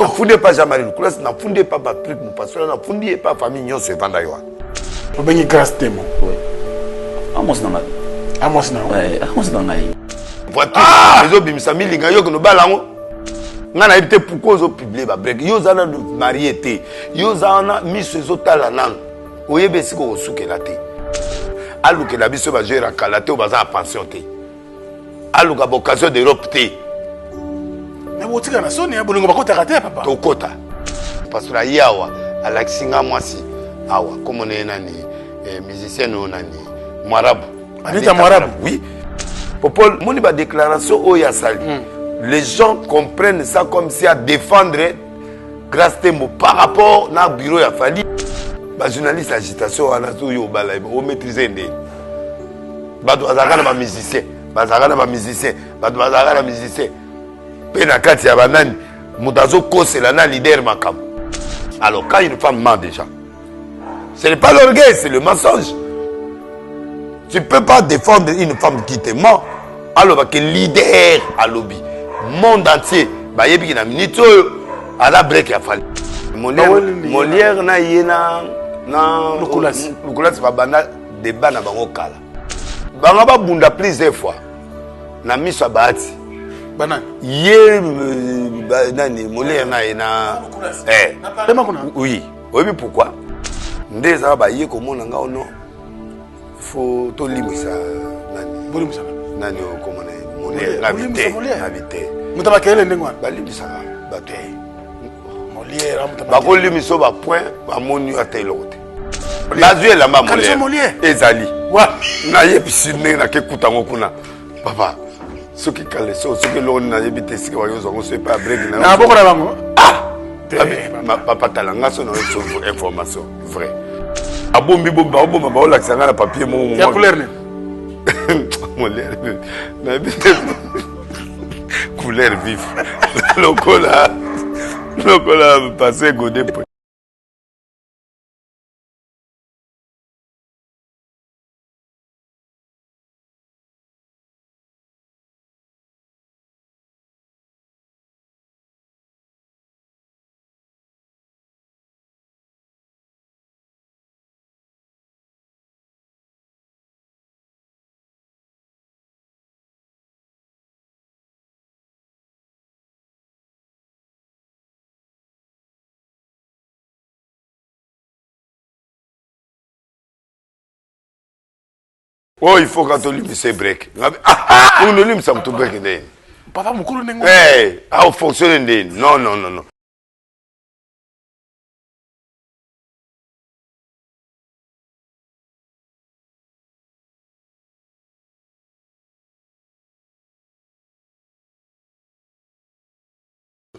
Fondé pas Jean-Marie Nicolas, n'a fondé pas Patrick Moupassola, n'a fondé pas famille Nyon se vanda yo. Vous avez grâce témoin. Oui. Amos nanga. Amos nanga. Ouais, Amos nanga. Voiture, les autres bimsami linga yo que nous balango. Ngana éviter pourquoi ils ont publié ba break. Yo zana marié té. Yo zana mis ces autres là nan. Oyebe siko osuke la té. Alu que la biso ba jouer à kalaté ou baza pension té. Alu ka occasion d'Europe té. Mais vous êtes sonné, vous n'avez pas côté papa. Tokota. Parce que la yawa alaxinga mwasi awa comme on est nani musicien on nani Mwarabu. Anita Mwarabu. Oui. Popol moni ba déclaration o ya sali. Les gens comprennent ça comme si à défendre grâce Tembo par rapport na bureau ya Fali. Ba journaliste agitation ana so yo bala o maîtriser ndé. Ba do azaka na ba musicien, ba azaka na ba musicien, ba do azaka na musicien. Pe na kati ya banani mutazo kosela na leader makam. Alors quand une femme ment déjà, ce n'est pas l'orgueil, c'est le mensonge. Tu ne peux pas défendre une femme qui te ment. Alors que leader à lobby, monde entier, bah yebi ki na minute à la break ya Fali. Molière na yena na Lukulasi ba bana débat na bango kala. Banga ba bunda plusieurs fois. Na miso baati. Banane. Ye nani Molière na yena oui. Oui pourquoi? Ndeza ba ye komona nga ono. Faut to limisa nani. Bolimisa. Nani o komona Molière na vite. Mutaba kele ndengwana. Ba limisa ba te. Molière amutaba. Ba ko limiso ba point ba monu atelote. Bazue la mama Molière. Ezali. Wa na yepisine na ke kutango kuna. Papa. Ce qui calait ça, ce que l'on a évité, c'est qu'on ne sait pas break. Ah, beaucoup d'avant. Ah! Papa Talanga, son information vraie. Ah bon, bibo, babo, ma baola, que ça n'a pas papier, mon. Y'a couleur, mon l'air. Couleur vive. Le cola, passé, godé. Oh, il faut quand on lui se break. On ne lui me break. Papa, mon cours n'est pas. Eh, à fonctionner. Non, non, non, non.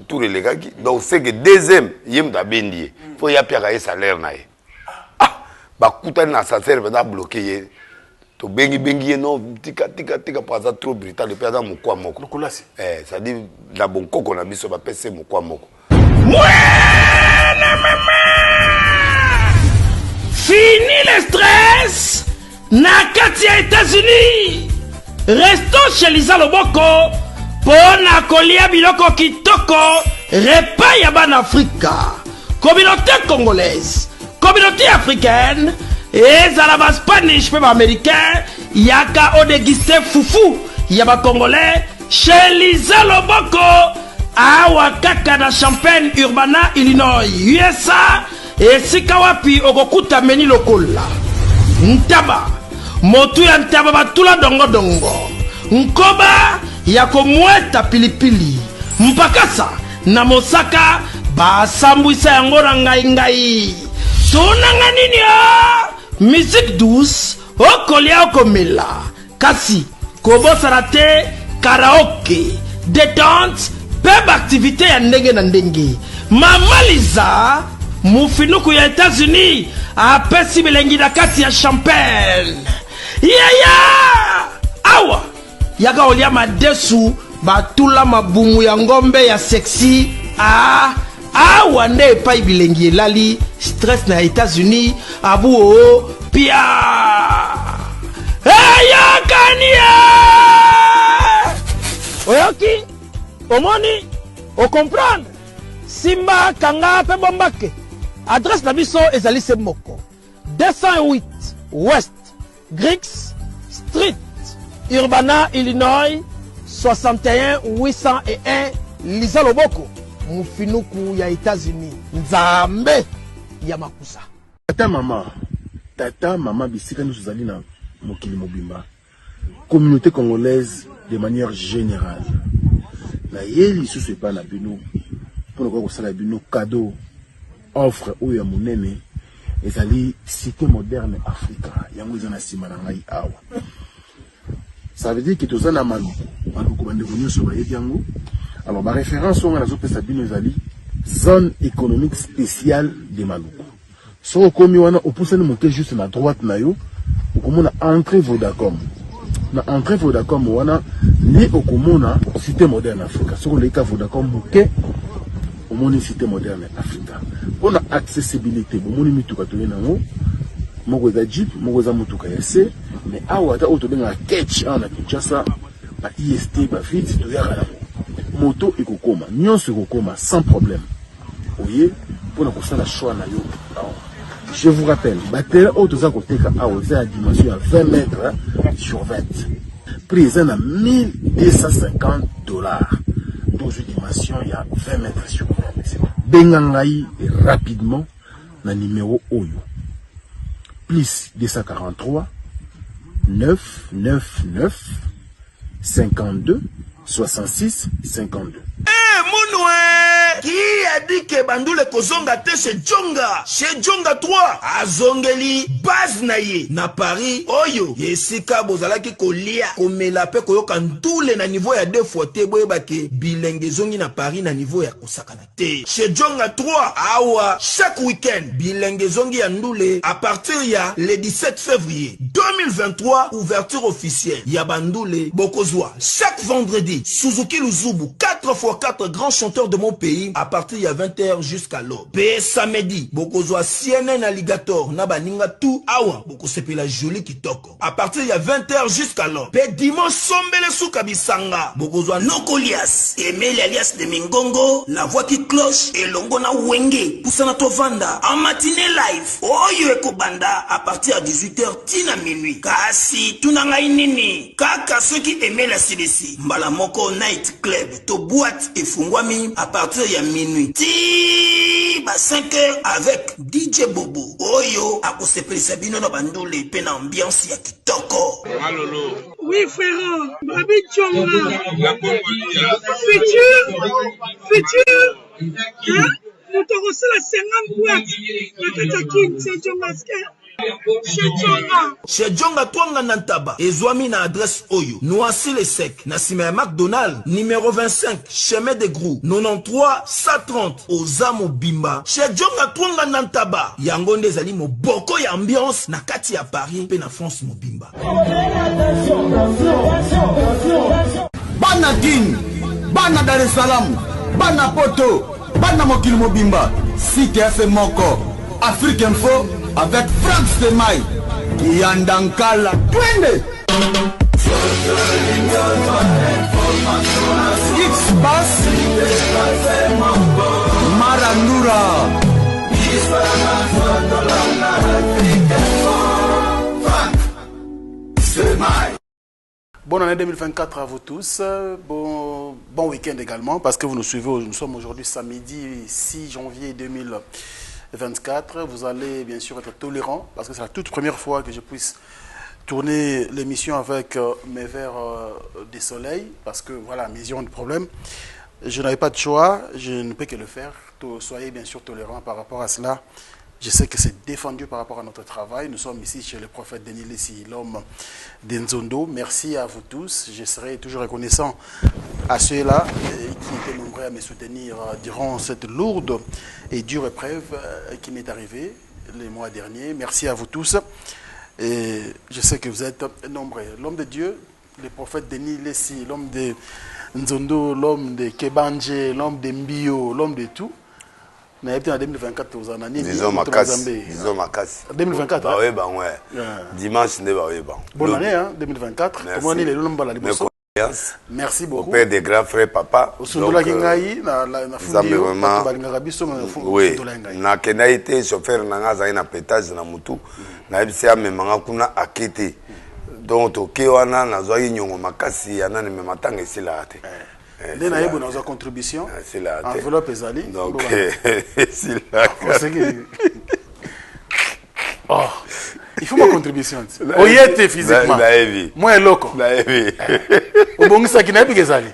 Tous les gars qui. Donc, c'est que deuxième, il y a un bendier. Il faut y avoir un salaire. Ah, bah, coûter un salaire, va bloquer. To bengi non tika pour ça trop brutal le perdant mon quoi moko ça dit la bon coco na biso ba pese mon quoi moko fini le stress na kati ya États-Unis restons chez Lisa Loboko pona kolia biloko kitoko repas ya ban Afrika communauté congolaise communauté africaine ezala ba Spanish pe ba américain yaka odegiste fufu ya ba congolais chez Lisa Loboko awa kaka na Champaign Urbana Illinois USA esika wapi okokuta meni lokola ntaba motu ya ntaba batula dongo dongo nkoba ya komweta pilipili mpakasa na mosaka basambwisa yango na ngai tunanga nini musique douce okolia okomela kasi kobosana te karaoke détente peb activité ya ndenge na ndenge Mama Lisa mufinuku ya États-Unis apesi bilengi na kati ya Champagne awa yaka olia madesu batula mabumu ya ngombe ya sexy awa nde epai bilengi elali stress na États-Unis abu pia yakania oyoki omoni o comprendre Simba Kanga pe Bombake. Adresse na biso ezali se moko. 208 West Griggs Street, Urbana, Illinois, 61 801 Lisa Loboko, Mufinuku ya États-Unis. Nzambe ya makusa. Tata mama bisika nous zali na mokili mobimba. Communauté congolaise de manière générale. Na yeli sous pas na bino pour ko sala bino cadeau offre ou ya monene ezali cité moderne Africa yango ezana sima na ngai awa. Ça veut dire que tout ça na maluku bande venu sur ba yango. Alors ma référence on a zo pesa bino ezali zone économique spéciale de Maluku. So komi wana opusani monter juste na droite na yo okomona entrée Vodacom. Na entrée Vodacom wana ni okomona cité moderne Africa. So le ka Vodacom moke omoni cité moderne Africa. On a accessibilité bomoni mituka to nango moko za jeep moko za mutuka ya se mais awa ta auto benga catch na Kinshasa ba IST ba fit to yaka moto ekokoma nyonso ekokoma sans problème. Oye pour na la choix na yo. Je vous rappelle, batterie auto koteka awa za dimension à 20 mètres sur 20. Prix à 1250 $. Dans une dimension il y a 20 mètres sur 20. Bengangai rapidement na numéro Oyo. Plus 243 999 52 66 52. Qui a dit que Bandoule Kozonga te chez Djonga? Chez Djonga 3, à Zongeli, base naye, na Paris, Oyo, Yesika Bozalaki Kolia, Komela pe Koyoka Ntoule na niveau ya 2 fois te, Boyebake, Bilenge Zongi na Paris na niveau ya Osakana te. Chez Djonga 3, Awa, chaque week-end, Bilenge Zongi ya Ndoule, à partir ya le 17 février 2023, ouverture officielle, ya Bandoule, Bokozwa, chaque vendredi, Suzuki Luzubu, 4x4 grands chanteurs de mon pays, à partir de 20h jusqu'à l'aube. Pe samedi, Bokozwa CNN Alligator, Nabaninga tout, Awa, Bokosepe la jolie kitoko. À partir de 20h jusqu'à l'aube. Pe dimanche, Sombele Soukabisanga, Bokozwa Nokolias, Emile alias de Mingongo, la voix qui cloche, et Longona Wenge, Poussana Tovanda, en matinée live, Oyo Ekobanda, à partir de 18h, Tina minuit. Kasi, Tunanga Inini, Kaka ceux qui aimaient la CDC, Mbalamoko Night Club, to boîte et Fungwami, à partir de minuit. Ti ba 5h avec DJ Bobo. Oyo akosepeli Sabino na Bandoule pena ambiance ya kitoko. Malolo. Oui frère, Babi Tchonga. Futur. Hein? Nous te reçons la 50 boîtes. La Katakin, c'est Tchonga. Chez Djonga Twanga Nantaba, Ezwami na adresse Oyo, Noisy le Sec, Nassime McDonald, numéro 25, chemin de Grou, 93 130, Ozamo Bimba. Chez Djonga Twanga Nantaba, Yangonde Zali mo boko ya ambiance, na kati ya Paris, pe na France mo Bimba. Bana King, Bana Dar es Salaam, Bana Poto, Bana Mokili Mobimba, Site FM Moko, Afrique Info, avec Franck Stemai, Yandankala, Twende! X-Bass, Marandura. Bonne année 2024 à vous tous. Bon week-end également, parce que vous nous suivez. Nous sommes aujourd'hui samedi 6 janvier 2024. Vous allez bien sûr être tolérants, parce que c'est la toute première fois que je puisse tourner l'émission avec mes verres de soleil, parce que voilà, mes yeux ont des problèmes. Je n'avais pas de choix, je ne peux que le faire. Soyez bien sûr tolérants par rapport à cela. Je sais que c'est défendu par rapport à notre travail. Nous sommes ici chez le prophète Denis Lessi, l'homme d'Enzondo. Merci à vous tous. Je serai toujours reconnaissant à ceux-là qui étaient nombreux à me soutenir durant cette lourde et dure épreuve qui m'est arrivée les mois derniers. Merci à vous tous. Et je sais que vous êtes nombreux. L'homme de Dieu, le prophète Denis Lessi, l'homme de Nzondo, l'homme de Kebanje, l'homme de Mbio, l'homme de tout. Mais en 2024, vous en avez dit. Disons ma casse. 2024. Bah oui, bah ouais. Dimanche, n'est pas oui, bah. Bonne année, hein, 2024. Comment on est les lombes à la Merci beaucoup. Au père des grands frères papa. Oui, na kena été chauffeur nanga za na pétage na mutu na bisi amemanga kuna akete. Donc toke wana na zo nyongo makasi yana ne mematanga esila ate. Ndena yebo na zo contribution. Esila ate. Enveloppe ezali. Donc esila. Oh. Il faut ma contribution. Oyete physiquement. Moi loko. Obongisa kinabi kezali.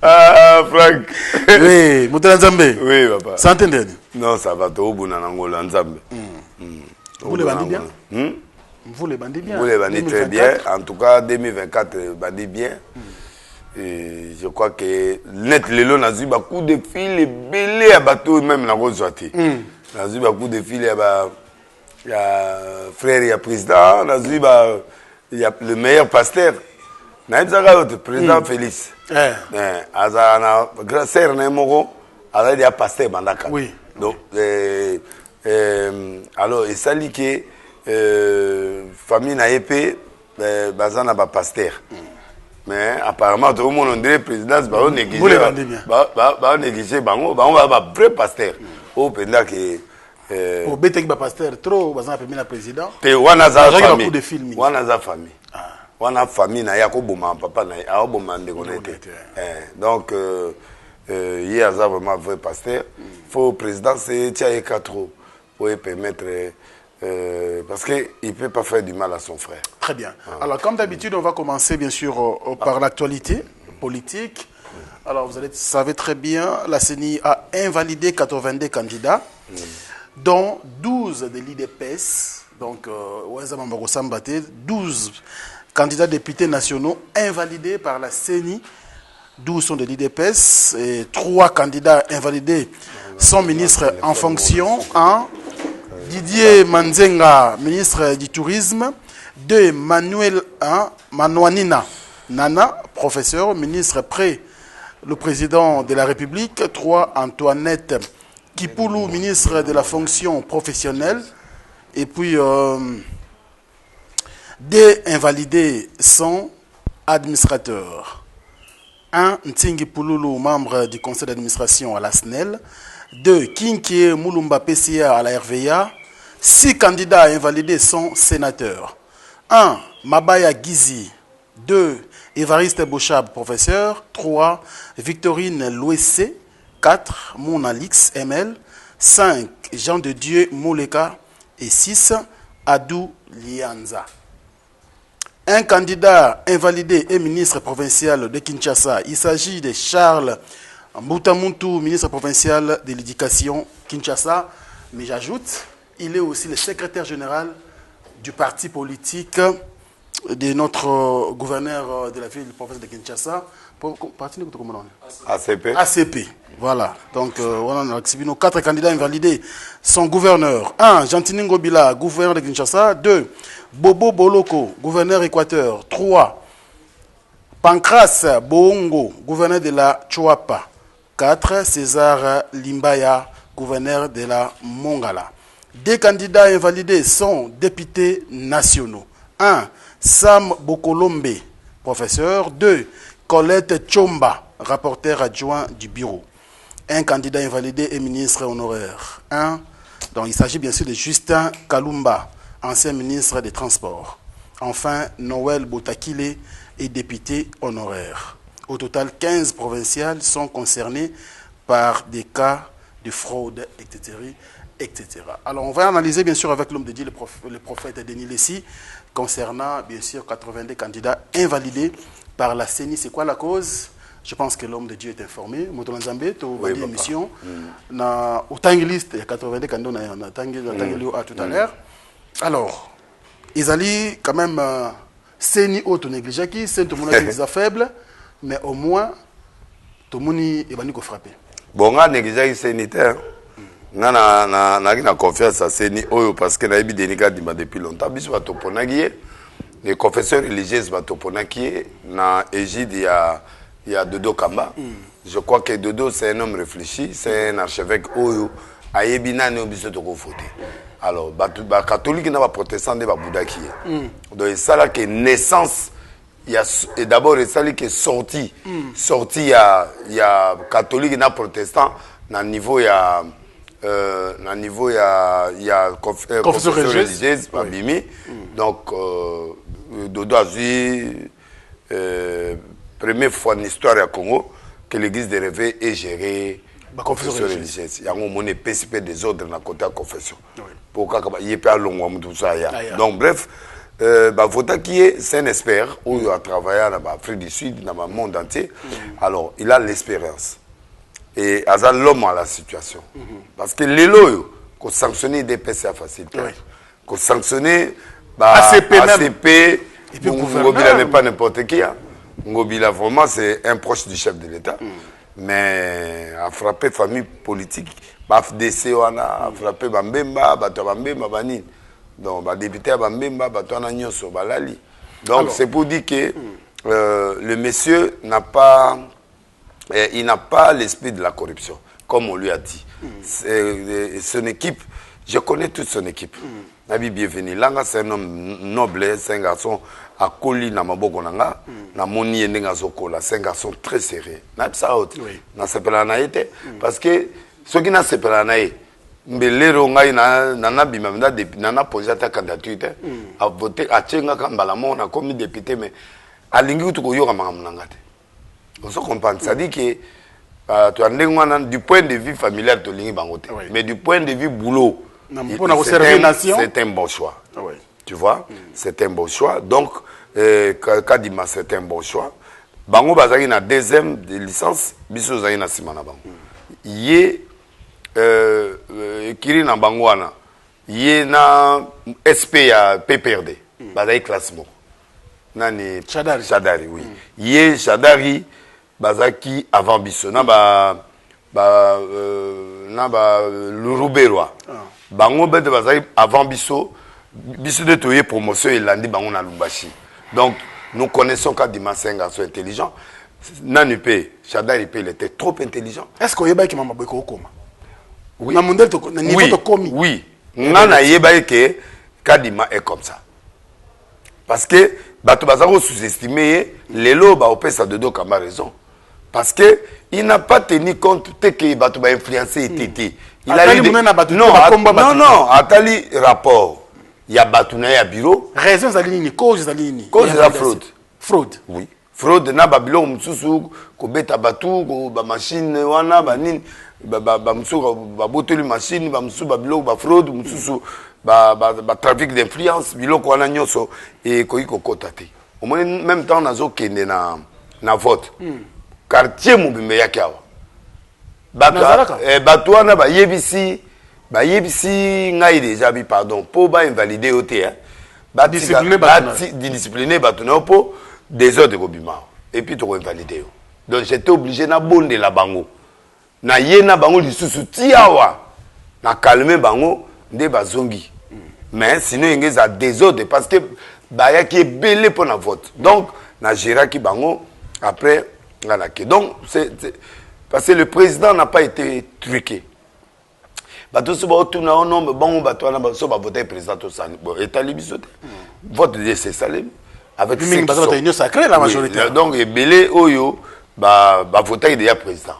Ah Frank. Oui, Moutala Nzambe. Oui papa. Santé ndeni. Non, ça va to buna nangola Nzambe. Vous les bandits bien? Vous les bandits bien. Vous les bandits très bien. En tout cas 2024 bandits bien. Et je crois que net lelo nazu ba coup de fil belé à bateau même na rozwati. Nazu ba coup de fil il y a frère, il y a président, il y a le meilleur pasteur. Le président Félix. Grâce à Nemoro, il y a pasteur Bandaka. Oui. Donc, alors, il s'agit que famille n'a épée, bazana ba pasteur. Mais apparemment, tout le monde dirait président, on néglige. Vous les vendez bien. On néglige, on va vrai pasteur. Au pendant que au bétek ba pasteur trop bazana premier président te wana za famille de film wana za famille wana famille na ya ko boma papa na a boma ndeko nete donc il y a vraiment vrai pasteur faut président c'est tia 4 pour permettre parce que il peut pas faire du mal à son frère. Très bien. Alors comme d'habitude on va commencer bien sûr par l'actualité politique. Alors vous savez très bien la CENI a invalidé 82 candidats dont 12 de l'IDPS, donc 12 candidats députés nationaux invalidés par la CENI, 12 sont de l'IDPS, et 3 candidats invalidés sont ministres en fonction. Didier Manzenga, ministre du Tourisme, 2 Manouanina Nana, professeur, ministre près le président de la République, 3 Antoinette Kipoulou, ministre de la fonction professionnelle, et puis 2 invalidés sont administrateurs. 1 Ntingi Pouloulou, membre du conseil d'administration à la SNEL. 2 Kinkie Moulumba PCA à la RVA. 6 candidats invalidés sont sénateurs. 1 Mabaya Gizi. 2 Évariste Bochab, professeur. 3 Victorine Louessé. 4 Mounalix ML, 5 Jean de Dieu Mouleka et 6 Adou Lianza. Un candidat invalidé est ministre provincial de Kinshasa. Il s'agit de Charles Mbutamuntu, ministre provincial de l'éducation Kinshasa. Mais j'ajoute, il est aussi le secrétaire général du parti politique de notre gouverneur de la ville provinciale de Kinshasa. ACP. ACP. Voilà. Donc, on a 4 candidats invalidés. Son gouverneur. 1. Gentini Ngobila, gouverneur de Kinshasa. 2. Bobo Boloko, gouverneur Équateur. 3. Pancras Boongo, gouverneur de la Chouapa. 4. César Limbaya, gouverneur de la Mongala. 2 candidats invalidés sont députés nationaux. 1. Sam Bokolombe, professeur. 2. Colette Tchomba, rapporteur adjoint du bureau. Un candidat invalidé est ministre honoraire. 1. Donc il s'agit bien sûr de Justin Kalumba, ancien ministre des Transports. Enfin, Noël Botakile est député honoraire. Au total, 15 provinciales sont concernées par des cas de fraude, etc. etc. Alors on va analyser bien sûr avec l'homme de Dieu, le prophète Denis Lessi, concernant bien sûr 82 candidats invalidés par la CENI. C'est quoi la cause? Je pense que l'homme de Dieu est informé. Moutala Nzambe, tu as une émission. Na autant de liste, il y a 82 candidats, on a tout à l'heure. Alors, ils allaient quand même CENI auto négligé qui, c'est tout le monde est faible, mais au moins tout le monde est frappé. Bon, on a négligé CENI. Na confiance à CENI parce que na ebi délicat depuis longtemps. Biso ba toponaki les confesseurs religieux ba toponaki na égide il y a Dodo Kamba. Je crois que Dodo c'est un homme réfléchi, c'est un archevêque oyo ayebi nani obiso to ko voter. Alors ba catholique na ba protestant de ba boudaki. Donc ça là que naissance et d'abord il s'agit que sorti il y a catholique et protestant na niveau il y a confession religieuse babimi donc Dodo a vu première fois en histoire à Congo que l'église de réveil est gérée confession religieuse. Il y a un moment PCP des ordres dans le côté de la confession. Pourquoi il n'y a pas long tout ça. Donc bref, c'est un expert où il a travaillé en Afrique du Sud, dans le monde entier. Alors il a l'expérience. Et il a l'homme à la situation. Parce que les lois, qu'on sanctionne des PCA facile. Qu'on sanctionne ACP, et puis Ngobila n'est pas n'importe qui. Ngobila vraiment c'est un proche du chef de l'État. Mais a frappé famille politique, FDC a frappé Bambemba, Bambemba Banine. Donc député Bambemba, Batouana Nyoso Balali. Donc c'est pour dire que le monsieur n'a pas l'esprit de la corruption, comme on lui a dit. Son équipe, je connais toute son équipe. Nabi bienvenue. Langa c'est un homme noble, c'est un garçon à Koli na maboko nanga, na moni yenga zokola, c'est un garçon très sérieux. Na ça autre. Na sepela na été parce que ceux qui na sepela na é mbelero ngai na bima na posé ta candidature a voter a tchenga kambala mona comme député mais alingi to koyoka mangamnanga te. On se comprend, ça dit que tu as du point de vue familial tu lingi bangote mais du point de vue boulot c'est un bon choix. Tu vois, c'est un bon choix. Donc, Kadima, c'est un bon choix. Bango Bazari na deuxième de licence, Biso Zari na Simana Bango. Yé, Kiri na Bangoana, Yé na SP à PPRD, Bazari classement. Nani Chadari, oui. Yé Chadari, Bazaki avant Biso. Na Luruberwa. Bango Bede Bazari avant Biso. Biso de Toye promotion et lundi bango na Lumbashi. Donc nous connaissons Kadima c'est un garçon intelligent. Nanupé, Chadari il était trop intelligent. Est-ce qu'on yeba ki mama beko koma? Oui. Na modèle to na niveau to komi. Oui. Ngana yeba ke Kadima est comme ça. Parce que bato bazaro sous-estimé lelo ba opesa de do kama raison. Parce que il n'a pas tenu compte que bato ba influencer TT. Il a eu non, atali rapport. Il y a Batuna et bureau. Raison Zalini, cause Zalini. Cause de la fraude. Fraude. Oui. Fraude na babilo msusu ko beta batu ko ba machine wana ba nini ba msusu ba boteli machine ba msusu babilo ba fraude msusu ba trafic d'influence biloko wana nyoso et ko iko kotate. Au même temps nazo kende na vote. Quartier mubimbe yake awa. Batu wana ba yebisi ngai déjà bi pardon pour ba invalider oté discipliner batuna po des ordres kobima et puis to invalider. Donc j'étais obligé na bonde la bango na yena bango lisusu tiawa na calmer bango nde bazongi mais sinon ingeza a désordre parce que ba yaki belé pour na vote donc na géré ki bango après ngala ke donc c'est parce que le président n'a pas été truqué. Bato se ba tuna ono bango bato na so ba voter président to san bon état libisote vote de c'est salem avec une union sacrée la majorité donc belé oyo ba voter déjà président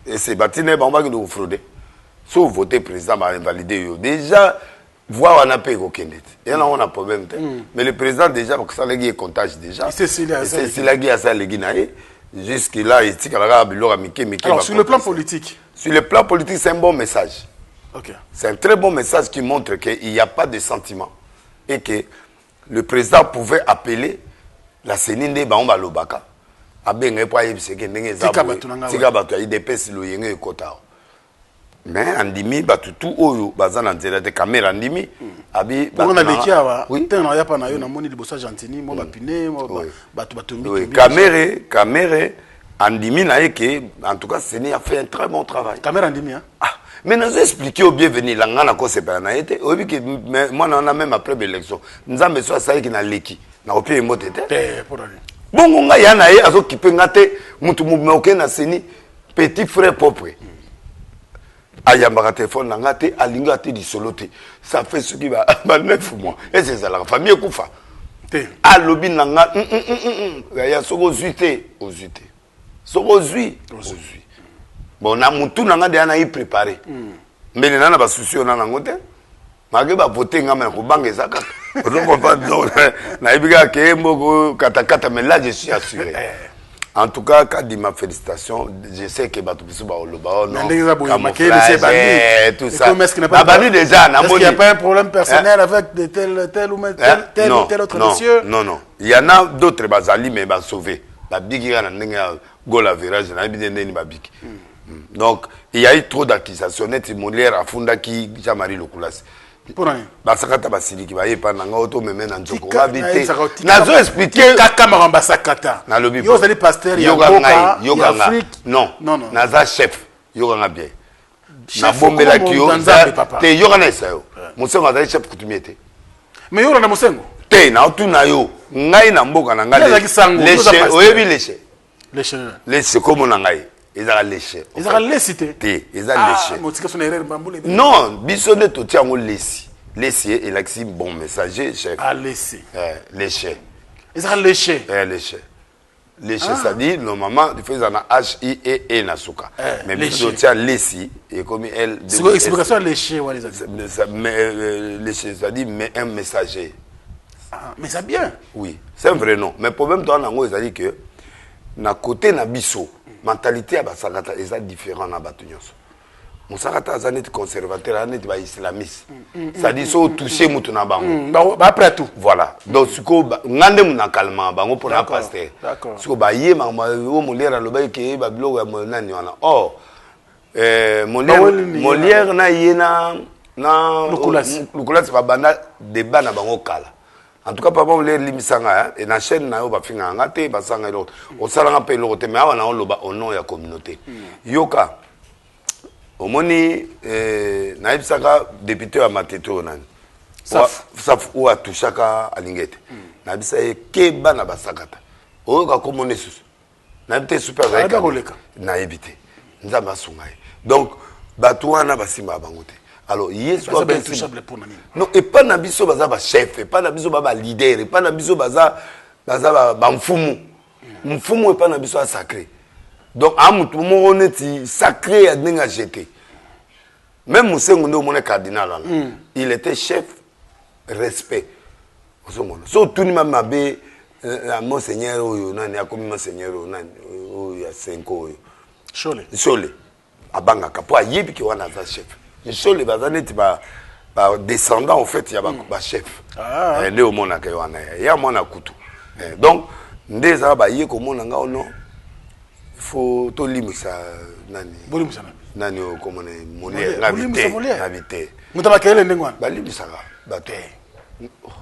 et c'est batine ba qui nous frauder so voter président ba invalider yo déjà voir on a payé aucun dette et là on a problème mais le président déjà parce que ça les comptage déjà c'est la guerre ça les guinaé jusque là il dit alors sur le plan politique c'est un bon message. Okay. C'est un très bon message qui montre qu'il n'y a pas de sentiment et que le président pouvait appeler la Séninde Baomba Lobaka. Mais andimi batutu oyo bazana nzela de caméra andimi abi on a vécu awa tena ya pa na yo na moni libosa gentini mo bapine mo batu batombi caméra andimi na eke en tout cas Séné a fait un très bon travail caméra andimi hein mais nous expliquer au bienvenu la ngana ko sepela na été obi que moi on a même après l'élection nzambe so ça qui na leki na opie motete bongo nga ya na ye azo kipenga te mutu mumoke na Séné petit frère propre ayambaka téléphone na ngate alinga te di solote ça fait ce qui va 9 mois et c'est ça la famille kufa alobi nanga ya soko zuite ozuite soko zui ozui bon na mutu nanga de ana y préparer mbele nana ba souci ona nango te mage ba voter ngama na kobanga ezaka donc pas na ibika ke mboko kata mais là je suis assuré. En tout cas, quand dit ma félicitation, je sais que Batou Bissou Baoloba, non, tout ça. Bandi déjà, est-ce qu'il n'y a pas un problème personnel avec tel ou tel autre monsieur? Non. Il y en a d'autres bazali mais ba sauvé. Ba bigi na ndenge goal average na bi ndeni ba bigi. Donc, il y a eu trop d'accusations net Molière afunda ki Jean-Marie Lokulas. Basakata basiliki ba yepa nanga auto meme na nzoko babité nazo expliquer kaka maramba sakata na lobi yo zali pasteur ya Afrique non naza chef yoga nga bien na bombela kiyo te yoga na sayo musengo azali chef kutumiete mais yo na musengo te na otuna yo ngai na mboka na ngai leche oyebi leche comme na ngai ezala leche ezala lesite te ezala leche motika sona erreur bambule non biso ne to tiango lesi lesi et l'axi bon messager chef lesi leche ezala leche leche ça dit normalement il faut na h i e na suka mais biso tia lesi et comme elle explication leche wali mais leche ça dit mais un messager mais ça bien oui c'est un vrai nom mais problème toi nango ezali que na côté na biso mentalité à basakata est différent na batunyos musakata azaneti conservateur aneti ba islamiste ça dit so toucher mutu na bango ba après tout voilà donc siko ngande muna calmant bango pour la pasteur siko ba yema o Molière loba ke ba biloko ya monani wana Molière na yena na Lukulas ba banda débat na bango kala. En tout cas, papa, on l'a limisanga et na chaîne na yo ba finga ngate ba sanga l'autre. On salanga pe l'autre mais awana on loba au nom ya communauté. Yoka. Omoni na ibsaka député à Mateto nani. Saf ou a touchaka alingete. Na bisa ke bana basakata. Oyoka komone susu. Na bité super avec. Na ebité. Nzamba sungai. Donc batouana basima bangote. Alors, yes, ça va être touchable pour Nani. Non, et pas Nabiso Baza chef, et pas Nabiso Baba leader, et pas Nabiso Baza Mfumu. Mfumu et pas Nabiso sacré. Donc, à tout on est sacré à Denga jeté. Même Moussengo, mon cardinal, il était chef, respect. So, tout le monde m'a dit, Monseigneur, il y a comme Monseigneur, il y a 5 ans. Chole. Abanga Kapoa, Yébi qui est chef. Les bazanetti ba descendant en fait il y a ba chef ne au mona ka wana ya mona kutu donc ndeza ba ye ko mona nga ono il faut to limisa nani o ko mona Molière na vite mutaba kele ndengwana ba limisa ba te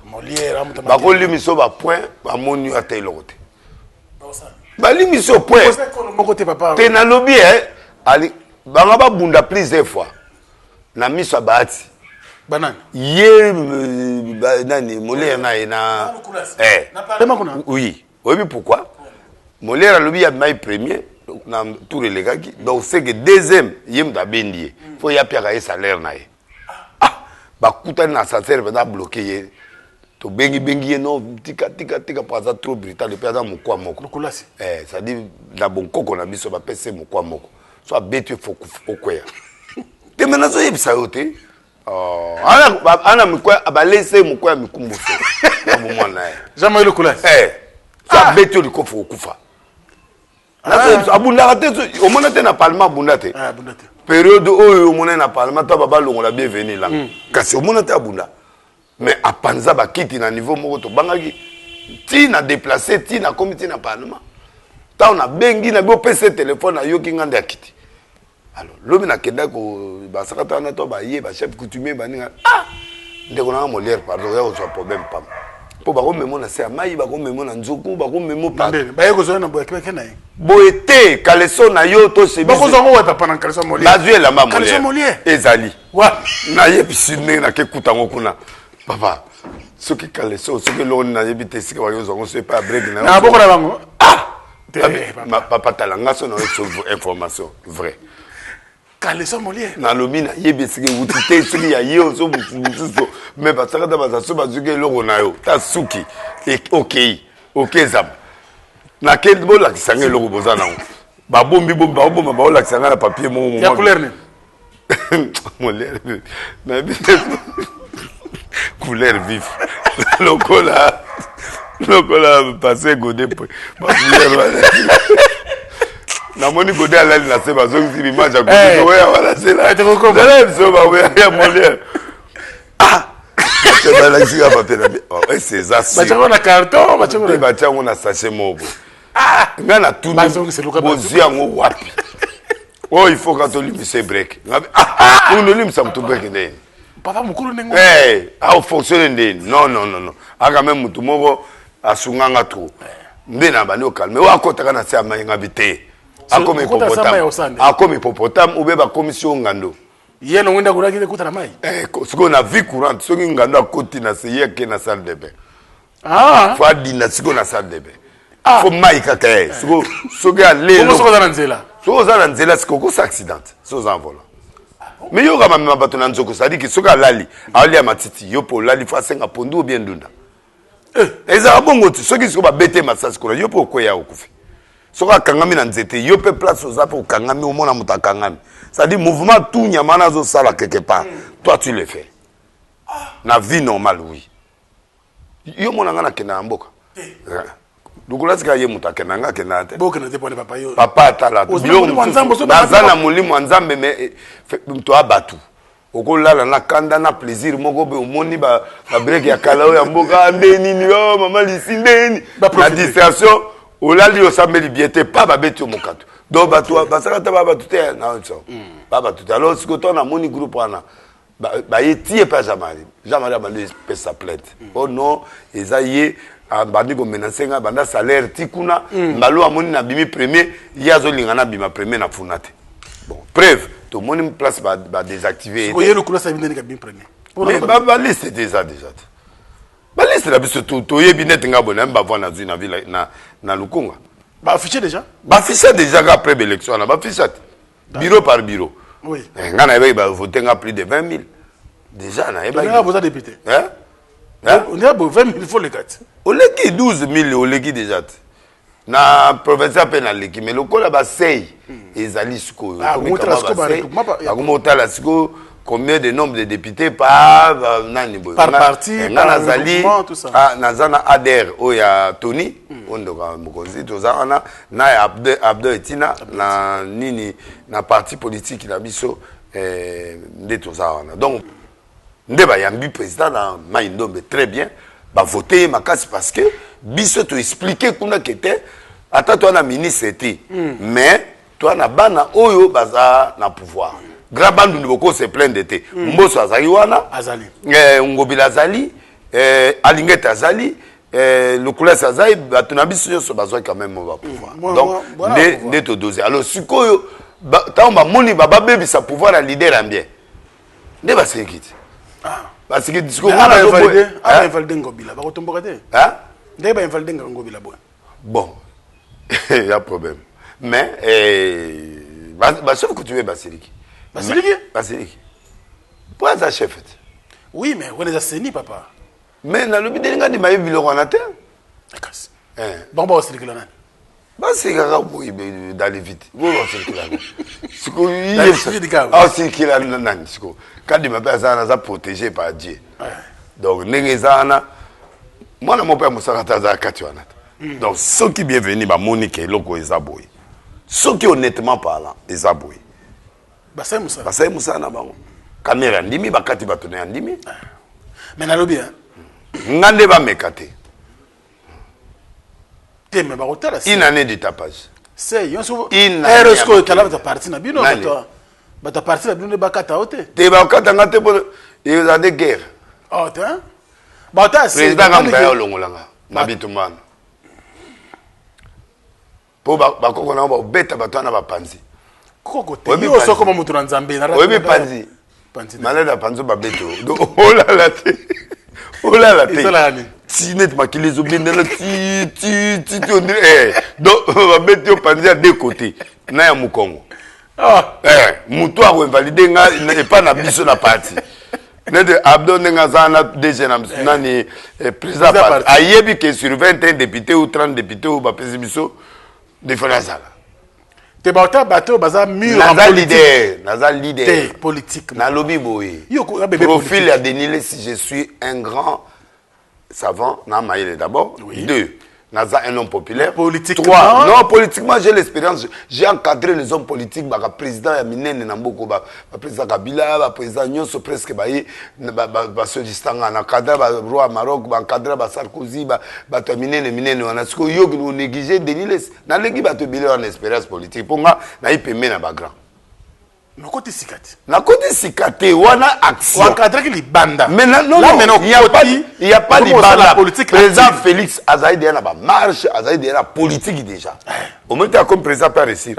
Molière mutaba ba ko limiso ba point ba monu atelote ba limiso point te na lobby ali ba nga ba bunda plusieurs fois na miso abati banani ye nani Molière na oui oui pourquoi Molière lobi ya mai premier na tour legaki donc c'est que deuxième yem da bendier faut ya pia ka salaire na ye ba kuta na salaire va bloquer to bengi non tika pas trop brutal le perdant mon quoi moko ça dit na bon koko na biso ba pese mon quoi moko soit betu faut okoya te menazo yebisa yote ana mukwa abalese mukwa mikumbuso na mwana Jean-Marie Lokulas ça betu likofu okufa na abunda te o mona te na parlement abunda te période oyo o mona na parlement to baba longola bienvenue là kasi o mona te abunda mais apanza ba kiti na niveau moko to bangaki ti na déplacer ti na comité na parlement ta on a bengi na bo PC téléphone na yoki ngande akiti. Alors, l'homme n'a qu'à ko basakata na to ba yé ba chef coutumier ba ninga ndeko na Molière pardon ya o problème pas po ba ko memo na se mai ba ko memo na nzoku ba ko memo pa ba yé ko zo na boye keke na ye boete kaleso na yo to se ba ko zo ngo papa na kaleso Molière bazue la mama kaleso Molière ezali wa na ye pisine na ke kutango kuna papa ce qui kaleso ce que l'on na yebite sika wa yo zo ngo se pas break na boko na bango papa talanga so na information vrai Kaleso Molière. Na lomina yebe sike utite sike ya yo so mususu mais basaka ta basaso bazuke loko na yo ta suki OK zam na ken bo la kisanga loko bozana ba bombi ba la kisanga na papier mo ya couleur ni Molière na bite couleur vif lokola passé godé ba couleur na moni godé alali na se bazongi si image godé oya wala c'est là so ba oya Molière c'est dans la siga papier na c'est ça bachako na carton bachako na sachet mobo ngana tout bozi yango wapi il faut quand on lui se break on ne lui me break ndeni papa mukulu nengo au fonctionner ndeni non aka même mutu moko asunganga trop ndena bani calme wa kotaka na se amayenga bite akomi hippopotame ube ba commission ngando yeno ngenda kuraki kuta na mai siko na vie courante soki ngando akoti na se yeke na salle de bain faut dina siko na salle de bain faut mai kaka siko soki alelo soko za nzela soko za nzela siko ko accident so za vola mais yo kama mama bato na nzoko sadi ki soki alali ali ya matiti yo po lali fa senga pondu bien ndunda eza bongo ti soki siko ba bete masasi ko yo po ko ya okufi soki akangami na nzete yo pe place oza po kangami omona moto akangami c'est-à-dire mouvement tout nyamana zo sala quelque part toi tu le fais na vie normale oui yo mona ngana kena mboka Lukula sika ye muta kenanga kenate boke na depone papa yo papa atala bilo nazana mulimo nzambe me mto abatu okolala na kanda na plaisir moko be omoni ba break ya kala ya mboka ndeni ni yo mama lisindeni na distraction olali osambeli biete pa babeti omokato donc bato basaka ta baba tuté na so baba tuté alors siko to na moni groupe wana ba yetie pas jamais abandi pesa plainte oh non ezaye bandi ko menacenga banda salaire tikuna mbalo amoni na bimi premier yazo lingana bima premier na funate bon preuve to moni place ba désactiver ko yelo kula sa bindeni ka bimi premier mais ba liste déjà ba liste la biso to yebi net ngabo na mba vona zu na ville na Lukunga ba affiché déjà après l'élection na ba affiché bureau par bureau oui ngana ebe ba voter nga plus de 20 000 déjà na eba nga voter député on a 20 000 il faut les gâter oleki 12 000 oleki déjà na province à peine aleki mais lokola ba sei ezali siko akomotala siko combien de nombre de députés par nani boy par parti par tout ça nazana ADR oya Tony ondoka mokonzi tozana na Abdo Etina na nini na parti politique na biso nde tozana donc nde ba yambi président na Maindombe très bien ba voter makasi parce que biso to expliquer kuna kete ata toi na ministre était mais toi na bana oyo baza na pouvoir Grabandu ndiboko se plaindre d'été mboso azali wana azali ngobila azali alingeta azali Lukules azali batuna biso so bazwa quand même ba pouvoir donc nde to doser alors sikoyo tamba moni baba bebi sa pouvoir à leader ambien nde ba sekiti parce que disco wana invalide ngobila ba kotomboka te nde ba invalide ngobila bon il y a problème mais ba chef que tu veux Basiliki Basiliki. Pourquoi ça chef? Oui, mais on est assaini, papa. Mais dans le but de l'engagement, il y a eu le Rwanda. Bon, on circule là. Bah, c'est grave, oui, d'aller vite. Vous, on circule là. C'est quoi? Ah, circule là, non, c'est quoi? Quand il m'appelle ça, on a protégé par Dieu. Donc, Nengezana, moi, mon père, Moussa Rataza, Katuanat. Donc, ceux qui bienvenus, Monique et Loko et Zaboui. Ceux qui honnêtement parlant, et Zaboui. Basay Moussa. Basay Moussa na bango. Caméra ndimi bakati batone ndimi. Mais na lobi ngande ba mekate. Teme ba hôtel une année de tapage. C'est yonso Aerosco kala ba parti na bino ba parti na bino bakata hote. Te ba bakata ngate bo ils ont des guerres. Oh ta. Ba ta c'est président ngamba olongolanga na bitumana. Po ba koko na ba beta batana ba panzi. Koko te yo so comme mutu na nzambe na oui panzi malade panzo babeto oh là là si net makili zo bindela ti on dirait donc babeto panzi à deux côtés na ya mukongo mutu akoinvalide nga epa na biso na parti nede abdo ndenge aza na DG nani président parti ayebi ke sur 21 députés ou 30 députés ou bapesi biso defana azala te baota bato baza mur naza leader politique na lobby boye profil ya Denilé si je suis un grand savant na maïle d'abord 2 Naza un homme populaire. Politiquement. 3. Non, politiquement, j'ai l'expérience. J'ai encadré les hommes politiques. Le président Yaminen Namboko, le président Kabila, le président Nyonso presque, ce distant, on a encadré le roi Maroc, on a encadré Sarkozy, on a Minen, on a ce qu'on a négligé, Denilé. On a négligé en expérience politique. Pour moi, on a eu payé dans le grand. Na côté sikati. Na côté sikati, on a action. On encadré les bandes. Mais non, il n'y a pas de politique. Président Félix Azaïd est là, marche, Azaïd est là, politique déjà. Au moment où comme président peut réussir.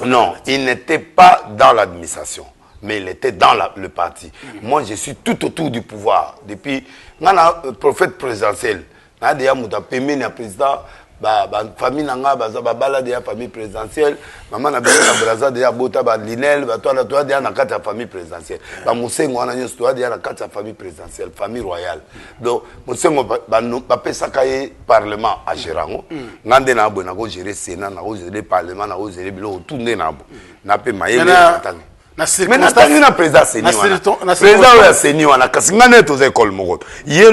Non, il n'était pas dans l'administration, mais il était dans le parti. Moi, je suis tout autour du pouvoir. Depuis, le prophète présidentiel, il y a déjà un président. Famille nanga bala de la famille présidentielle maman na braza de bota ba linel ba toi de na kata famille présidentielle ba musengo wana nyo toi de na kata famille présidentielle famille royale donc musengo ba pesa kaye parlement à Gérango ngande na bo na ko gérer sénat na ko gérer parlement na ko gérer bilo tout na bo na pe mayele tangi mais na tangi na président Seni wana président ya Seni wana kasi ngane to école moko yé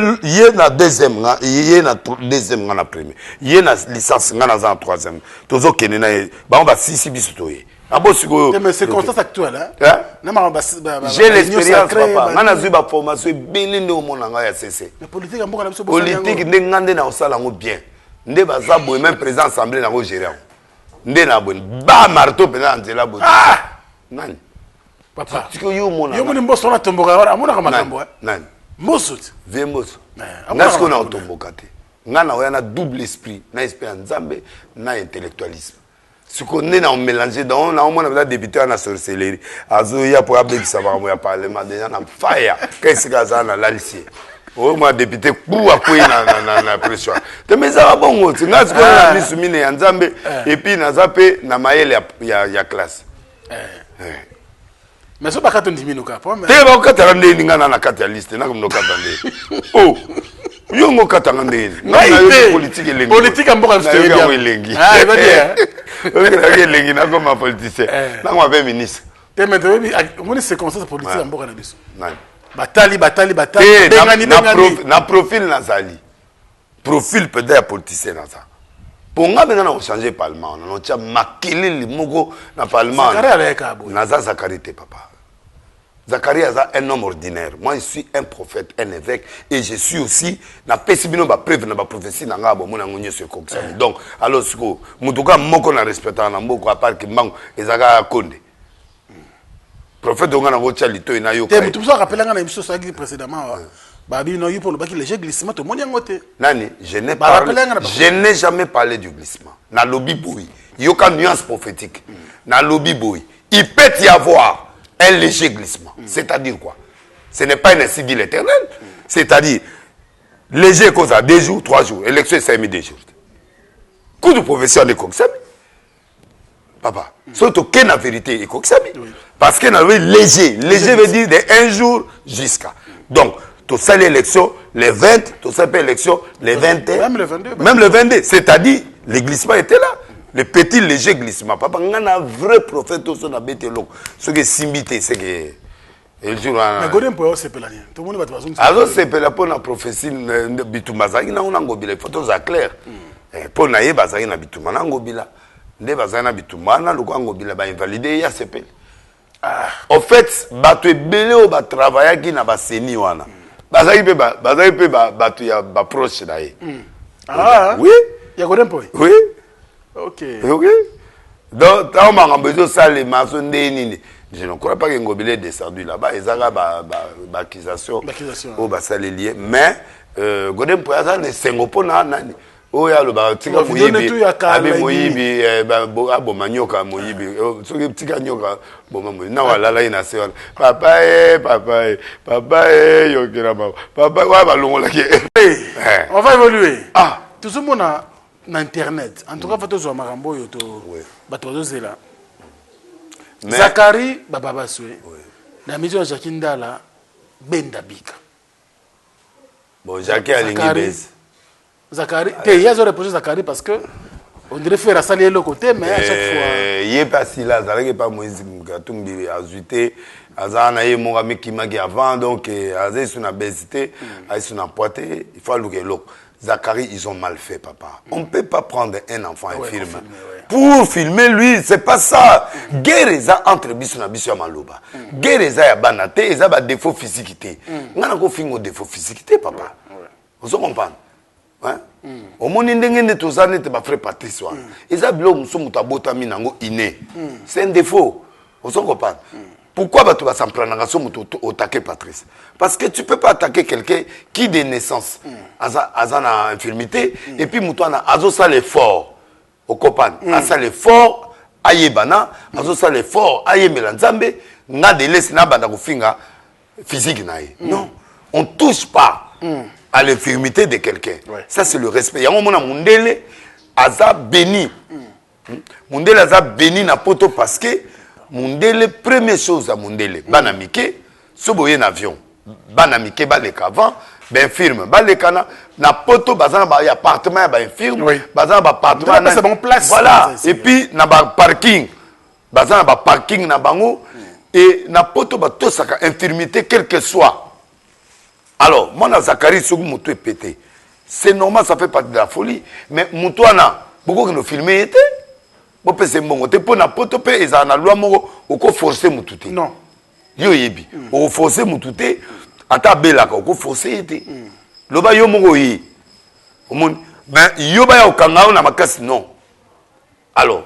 na deuxième nga yé na deuxième nga na premier yé na licence nga na za troisième tozo kene na ba on va sisi biso toye abo siko mais c'est constat actuel hein j'ai l'expérience papa ngana zui ba formation beli nde omona nga ya CC mais politique amboka na biso politique nde ngande na osala ngo bien nde baza boye même président assemblée na go gérer nde na boye ba marteau pena nzela boye nani papa tu yo mona yo moni mboso na tomboka wala amona kama kambo nani mboso vie mboso nasi ko na otomboka te ngana oya na double esprit na esprit ya nzambe na intellectualisme siko ne na mélanger dans na mona ba député na sorcellerie azo ya pour abekisa ba mo ya parlement déjà na fire qu'est-ce que ça na l'alcier o ma député pour appuyer na pression te meza bongo ngasi ko na misumine ya nzambe et puis na zape na mayele ya classe mais so bakato ndimi noka po mais te ba katala ndeni ngana na kati ya liste na komno katande oh yo ngo katanga ndeni na politique elengi politique amboka mstebia elengi ah va dire o elengi na comme politicien na ko ba ministre te mais moni séquence politique amboka na biso nani batali na profil nazali profil peut-être politicien na ça pour nga benga na changer parlement on a makili moko na parlement naza Zakari te papa Zakari aza un homme ordinaire moi je suis un prophète un évêque et je suis aussi na pesibino ba preuve na ba prophétie na nga bo mona ngonye se kokisa donc alors siko mutuka moko na respectant na mboko à part que mbango ezaka konde prophète onga na vocha lito ina yo te mutu so rappela nga na biso ça précédemment Babi no yupo lobaki léger glissement to moni ngote nani je n'ai jamais parlé du glissement na lobby boy yoka nuance prophétique na lobby boy il peut y avoir un léger glissement c'est-à-dire quoi ce n'est pas un ainsi dit l'Éternel c'est-à-dire léger cause à 2 jours 3 jours élection c'est mis 2 jours coup de profession de koksami papa surtout que la vérité est koksami parce que na léger veut dire de 1 jour jusqu'à donc tout ça l'élection, les 20, tout ça l'élection, les 21. Même le 22. Même le 22. C'est-à-dire, le glissement était là. Le petit léger glissement. Papa, on a un vrai prophète au son abété long. Ce qui est simbité, c'est que. Mais Godem peut se peler. Tout le monde va te faire. Alors, c'est pour la prophétie de Bitumazaki, on a un gobile. Il faut tout ça clair. Pour naïe, Bazaki na Bitumana, un gobile. Ne Bazana Bitumana, le grand gobile, va invalider, il y a ce pel. En fait, Batu est belé au travail qui n'a pas séni. Bazaki peut batu ya ba proche d'ailleurs. Ah oui. Ya Godem point. Oui. OK. OK. Donc tant on a besoin ça les maçons nini. Je ne crois pas que Ngobile est descendu là-bas, ils ont ba accusation. Au ba ça les liés mais Godem point ça ne sengopona nani. Oh ya lo ba tika moyibi abi moyibi ba bo manyoka moyibi so ke tika nyoka bo mamoyi na wala la ina se papa yo kira papa wa ba longola ki on va évoluer tout ce monde na internet en tout cas photo zo marambo yo to bato zo zela Zakari Baba Soué. La maison de Jacques Ndala, Benda Bika. Bon, Jacques a l'ingé Zakari, il y a reproché Zakari parce que on dirait faire ça de l'autre côté, mais à chaque fois. Il n'est pas si là, ça n'est pas Moïse Mkatumbi azuté, Azana et Mohamed Kimagi avant, donc Azé sur la besité, Azé sur la poité, il faut le l'autre. Zakari, ils ont mal fait, papa. On ne peut pas prendre un enfant et filmer. Pour filmer lui, c'est pas ça. Guerre entre Bissona et Maloba. Guerre est banate, ils ont des défauts physiques. On a un défaut physique, papa. Vous comprenez? Au moins, tous les gens frère Patrice. Ils ont c'est un défaut. Vous comprenez? Pourquoi tu vas s'en prendre à attaquer Patrice? Parce que tu ne peux pas attaquer quelqu'un qui de naissance a une infirmité et puis tu as ça l'effort. Au copain, ça l'effort, ayebana, ça l'effort, ayemelanzambe, n'a de laisser na banda finga physique naïe. Non, on ne touche pas à l'infirmité de quelqu'un. Ça c'est le respect. Il y a un moment où Mundele aza béni. Mundele aza béni na poto parce que Mundele, première chose à Mundele, banamike, soboye un avion, banamike baleka avant, ben firme, baleka na poto bazana ba appartement ba firme, bazana ba appartement c'est bon place. Voilà, et puis na ba parking, bazana ba parking na bango et na poto ba tosaka infirmité quel que soit. Alors, moi na Zakari sogu moto est pété. C'est normal, ça fait partie de la folie, mais moutouana, beaucoup qui nous filmer était c'est bon, tu peux n'importe quoi, ils ont la loi, on peut forcer Moutouté. Non. Yo yebi, on forcer Moutouté, à ta belle, on peut forcer. Le bas yo mongo yi, ben yo ba yo kangao na makasi non. Alors,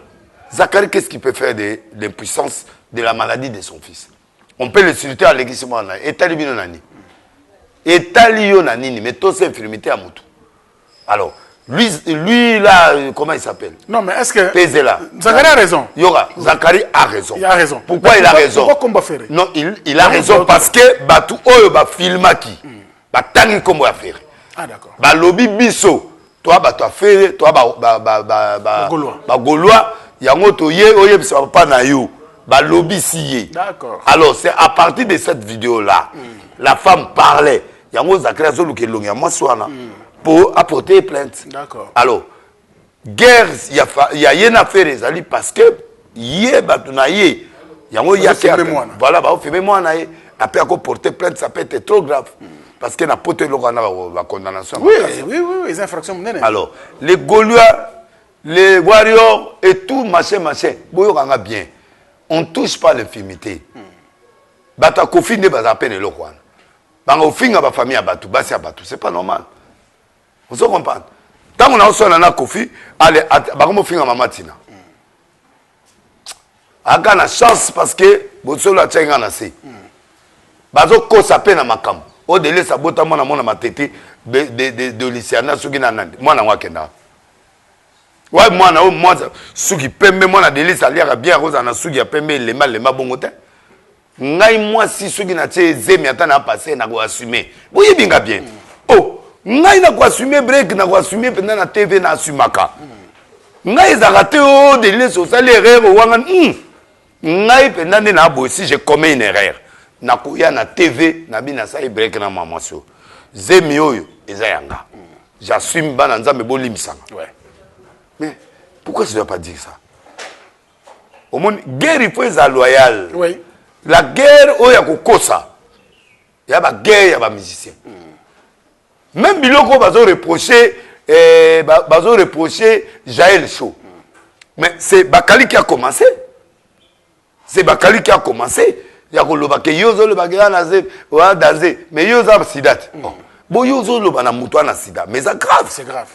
Zakari, qu'est-ce qu'il peut faire de l'impuissance de la maladie de son fils? On peut le solliciter à l'églissement na, etali bino nani, etali yo nani, mais tous ces infirmités à Moutou. Alors. Lui là, comment il s'appelle? Non, mais est-ce que... Pézela. Zakari a raison. Yoga, Zakari a raison. Il a raison. Pourquoi il a raison? Pourquoi combat faire? Non, il a raison parce que Batu Oyo ba filmaki. Ba tangi comme va faire. Ah d'accord. Ba lobby biso. Toi ba toi faire, toi ba Gaulois, yango to ye oye bisa pas na yo. Ba lobby siye. D'accord. Alors, c'est à partir de cette vidéo là, la femme parlait. Yango Zakari zo luke longia moi soana. Pour apporter plainte. D'accord. Alors, guerre, il y a une affaire parce que il y a voilà, bah fait moi après porter plainte, ça peut être trop grave parce que n'a pas la condamnation. Oui, les infractions. Alors, les Gaulois, les warriors et tout machin, boyokanga bien. On touche pas l'infimité. Bata kofi ne ba peine le quoi. Bango finga ba famille abatu, basi abatu, c'est pas normal. Vous comprenez? Tant qu'on a reçu un Kofi, allez, comment faire maman Tina? A la chance parce que Botsolo a tenu un assez. Bazo ko sapé na makam. Au délai sa bota mona mona matete de lycéana sugi na nande. Mwana wakenda. Ouais moi sugi pembe mona délai sa liara bien rose na sugi ya pembe le mal bongote. Ngai moi si sugi na tse zemi atana passer na go assumer. Boye binga bien. Oh ngai na ko assumer break na ko assumer pendant na TV na assumaka. Ngai za raté au délai social erreur wanga ngai pendant na bo si j'ai commis une erreur. Na ko ya na TV na bina sa break na maman so. Zemi oyo ezayanga. J'assume bana nzambe bolimisanga. Ouais. Mais pourquoi je ne dois pas dire ça? Au monde guerre il faut être loyal. Oui. La guerre oya ko kosa. Ya ba guerre ya ba musicien. Même Biloko va reprocher Jaël Chaud. Mais c'est Bakali qui a commencé. C'est Bakali qui a commencé. Il y a que Yozo le bagage na daze mais Yozo sidat. Bon Yozo le bana muto na sida mais c'est grave. C'est grave.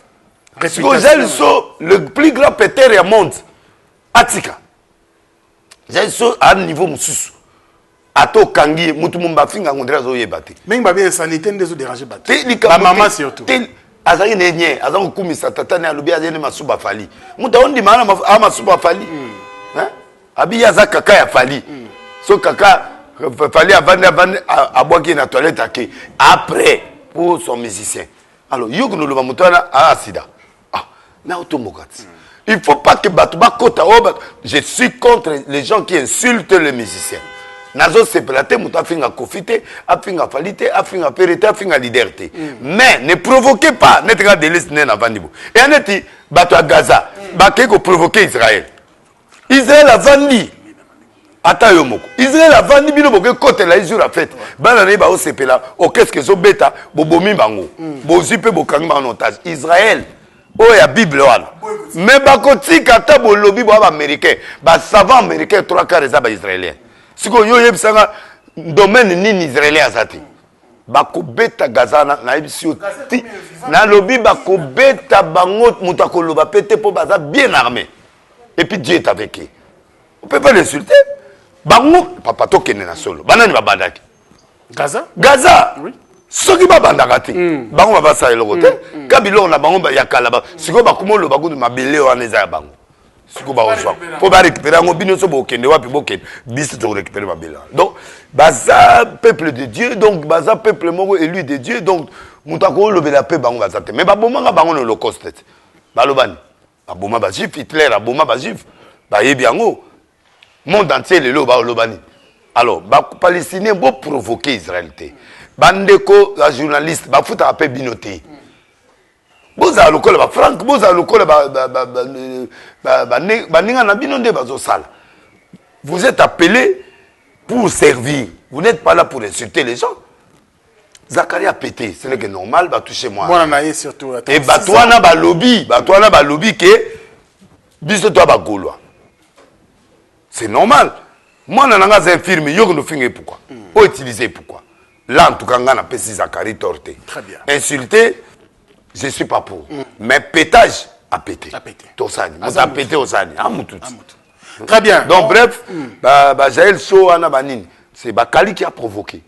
Jaël Chaud le plus grand péter du monde. Atika. Jaël Chaud à un niveau mususu. Ato kangi mutu mumba finga ngondra zo yebate. Mais bien sanité ndezo déranger batte. La maman surtout. Azali nenye, azango kumisa tatane alubi azene masuba fali. Muta ondi mana masuba fali. Hein? Abi yaza kaka ya fali. So kaka fali avande abwaki na toilette ake après pour son musicien. Alors yuko no luba mutana a sida. Ah, mais automokati. Il ne faut pas que Batouba Kota. Je suis contre les gens qui insultent les musiciens. Nazo sepelate, mouta finga kofite, afinga falite, afinga périté, afinga liberté. Mais ne provoquez pas, n'êtes pas délice n'a pas niveau. Et en est, Batou à Gaza, Baké ko provoquer Israël. Israël a vendu. Ata yomoko. Israël a vendu bino boke côté la Israël a fait. Bana ne ba o sepela, o qu'est-ce que zo beta, bobomi bango. Bozipe bokangi ba en otage. Israël. Oh, il y a Bible wana. Mais bakoti kata bo lobby bo américain, ba savant américain 3/4 des ba israéliens. Si vous avez un domaine ni israélien, bako beta Gaza na ebisio ti na lobby bako beta bango mutakolo ba pété pour baza bien armé. Et puis Dieu est avec eux. On peut pas l'insulter. Bango papa to kene na solo. Banani ba bandaki. Gaza. Oui. Ce qui va bandagati. Bango ba sa eloko te. Kabilo na bango ba yakala ba. Siko ba kumolo ba kudu mabele wana za bango. Faut pas récupérer un opinion sur Bokende, bis de récupérer ma belle. Donc, baza peuple de Dieu, donc baza peuple moro élu de Dieu, donc moutako le la paix bango bazate. Mais baboma bango l'Holocauste. Balobani, baboma ba juif, Hitler baboma ba juif, ba yebiango. Monde entier le lo ba lobani. Alors, ba palestinien bo provoquer Israël té. Bandeko la journaliste ba futa paix binoté. Boza lokola ba Frank, boza lokola ninga na bino nde bazo sala. Vous êtes appelés pour servir. Vous n'êtes pas là pour insulter les gens. Zacharie a pété, c'est que normal, va toucher moi. Surtout. Et batouana ba lobby que biso toi ba gaulois. C'est normal. Moi nananga infirme, yo no finge pourquoi? O utiliser pourquoi? Là en tout cas ngana pesi Zacharie torté. Très bien. Insulter, je ne suis pas pour. Mais pétage a pété. Tosani. A pété au Sani. Très bien. Donc, bref, Jaël So Anabanine, c'est Bakali qui a provoqué.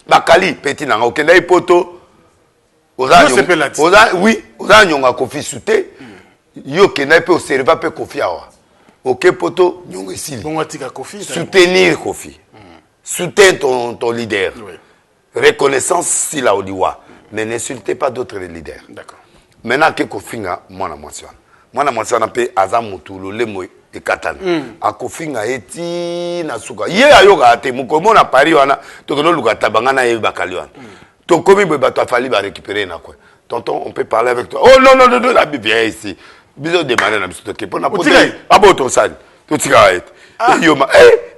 Bakali, petit nanga, ok, n'a poto. Oui, Oza Nyonga Kofi Souté. Yo Kena peut observer peu Kofi Awa. Ok, poto, Nyonga ici. Soutenir Kofi. Soutenir ton leader. Reconnaissance si la Odiwa. Mais n'insultez pas d'autres leaders. D'accord. Maintenant que Kofinga, moi na mention pe Azamutu le mo e katana. A Kofinga eti na suka. Ye ayoga ate mukomo na Paris wana to kono luka tabanga na e bakali wana. To komi be bato fali ba récupérer na quoi. Tonton, on peut parler avec toi. Oh non la Bible ici. Biso demander na biso to pour na poter. Aboto sani. To tika et. Yoma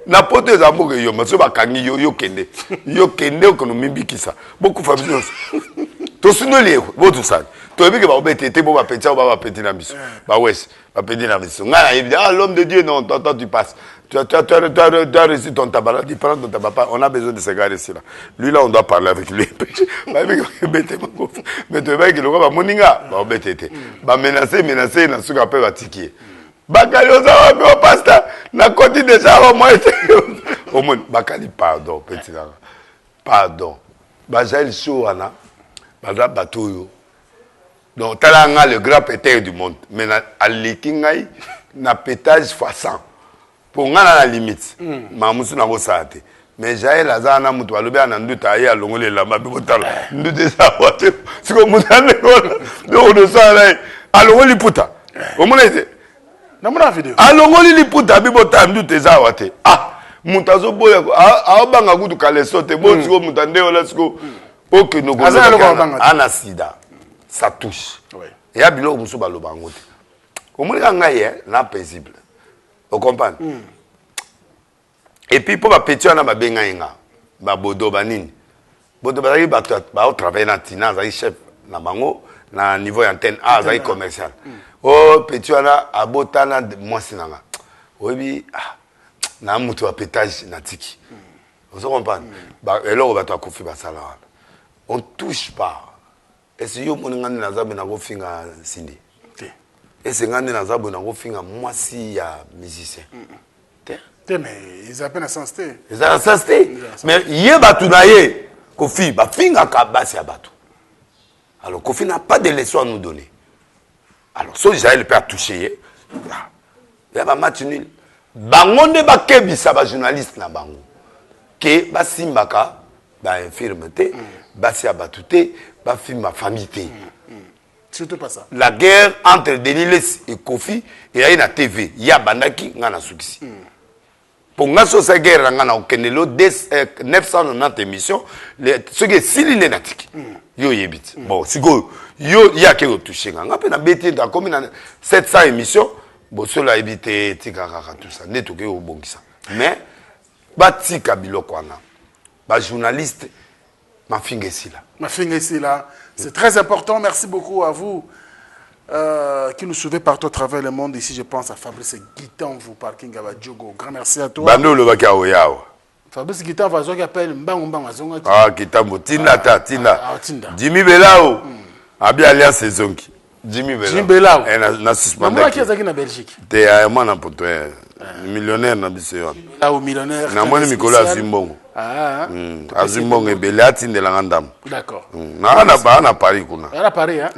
na pote za mboka yoma so bakangi yo kende. Yo kende ko no mimbikisa. Beaucoup famille. To sunole bo tout ça. To ebi ke ba obetete bo ba petit ba petit na biso. Ba wes, ba petit na biso. Ngana il dit l'homme de Dieu non, toi tu passes. Tu as reçu ton tabac, tu prends ton tabac. On a besoin de ce gars ici là. Lui là on doit parler avec lui. Ba ebi ke bete mo. Mais to ebi ke lo ba moninga ba obetete. Ba menacer na suka pe ba tikie. Bakali oza wa pasteur na koti déjà au moins au moins Bakali pardon petit là. Pardon. Bajaël Soana baza batoyo. Donc talanga le grand péteur du monde mais à likingai na pétage fois 100. Pour ngana la limite. Mamusu na go sate. Mais Jaël azana mutu alobe na nduta ya longole la mabe botala. Ndute sa wote. Siko mutane ko. Do do sala. Alongoli puta. Omonete namona vidéo alongoli liputa bibota ndute za wate mutazo boya banga kutu kale sote bo siko mutande wala siko oke no ana sida ça touche et ya bilo musu baloba ngote omulika ngai na paisible on comprend et puis pour ba petit na babenga inga ba bodo banini bodo ba ba travailler na tina za chef na bango na niveau antenne A za commercial. Oh, petit wana abotana mwasi nanga. Obi na mutu wa pétage na tiki. Vous comprenez? Ba eloko bato akofi basala wana. On touche pas. Est-ce yo moningani na zabu na go finga sindi? Est-ce ngani na zabu na go finga mwasi ya musicien? Mais ils appellent à sensité. Ils appellent à sensité. Mais yé batu na yé kofi ba finga ka basi ya batu. Alors Kofi n'a pas de leçon à nous donner. Alors, si Jaël peut toucher, il y a un match nul. Bangonde ba kebisa ba journaliste na bango. Ke ba simbaka ba infirmité, ba si abatute, ba film ma famille. Surtout pas ça. La guerre entre Deniles et Kofi, il y a une TV. Il y a Bandaki, il y a un succès. Pour nga so sa guerre nga na okenelo 990 émissions ce qui est silile natiki yo yebit bon siko yo ya ke toucher nga pe na beti dans comme na 700 émissions bon cela éviter tika kaka tout ça neto ke obongisa mais batika biloko wana ba journaliste mafingesi là c'est très important. Merci beaucoup à vous qui nous suivez partout à travers le monde. Ici, je pense à Fabrice Guitan, vous parking à Djogo. Grand merci à toi. Bando le baka oyao. Fabrice Guitan va jouer appelle Mbang. Ah, Guitan, Tinda. Jimmy Belao. Abi alliance saison qui. Jimmy Belao. Na suspendé. Moi qui est en Belgique. T'es à moi na poto. Millionnaire na biso. Belao millionnaire. Na moi Nicolas Zimbongo. Azimbongo ebele de la ngandam. D'accord. Na Paris kuna. À Paris hein.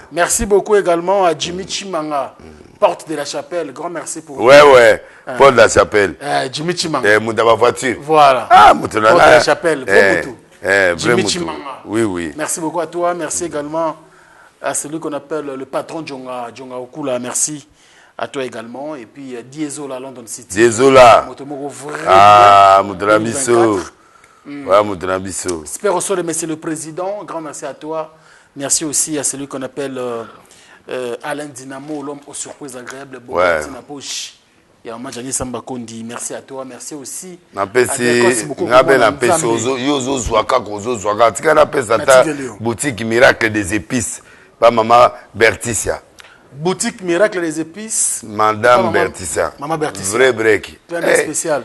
Merci beaucoup également à Jimmy Chimanga, porte de la chapelle. Grand merci pour ouais porte de la chapelle. Jimmy Chimanga. Moutaba voiture. Voilà. Porte de la chapelle. Jimmy Chimanga. Oui. Merci beaucoup à toi. Merci également à celui qu'on appelle le patron Djonga Okula. Merci à toi également. Et puis Diesola London City. Diesola. Moutanabiso. Moutanabiso. J'espère aussi monsieur le président. Grand merci à toi. Merci aussi à celui qu'on appelle Alain Dinamo, l'homme aux surprises agréables. Merci à toi, merci aussi. Boutique Miracle des Épices. Pas Maman Berticia. Boutique Miracle des Épices. Madame Berticia. Maman Berticia. Vrai break. Très spécial.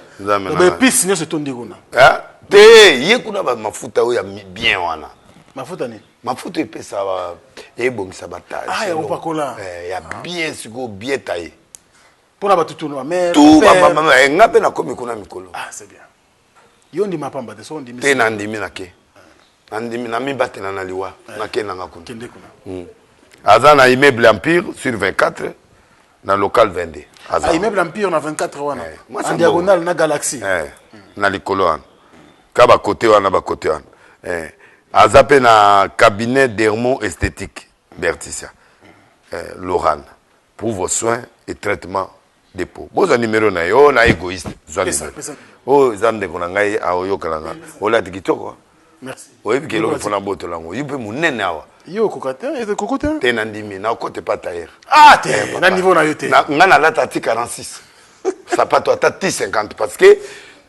Épices, c'est ton digona. Ah, yekuna ba mafuta oya bien wana. Mafuta ni. Mafuta epesa ebongisa bataille. Ah, ya opakola. Ya bien siko bien taillé. Pour la batutu no mais tout maman ngape na komi kuna mikolo. Ah, c'est bien. Yo ndi mapamba de so ndi mi. Te na ndimi na ke. Ndimi na mi batena na liwa na ke na ngakuna. Kende kuna. Azana immeuble Empire sur 24 na local 22. Ah, immeuble Empire na 24 wana. En diagonale na Galaxy. Na likolo wana. Kaba côté wana ba côté wana. Azapé na cabinet dermo esthétique Berticia. Laurent pour vos soins et traitements de peau. Bon numéro na yo na égoïste. Oh zande kona ngai a oyo kalanga. Ola tikitoko. Merci. Oui que le fona boto lango. Yupe munene awa. Yo kokotin et kokotin. Te na ndimi na kote pas tailleur. Ah te na niveau na yote. Na ngana la tati 46. Ça pas toi tati 50 parce que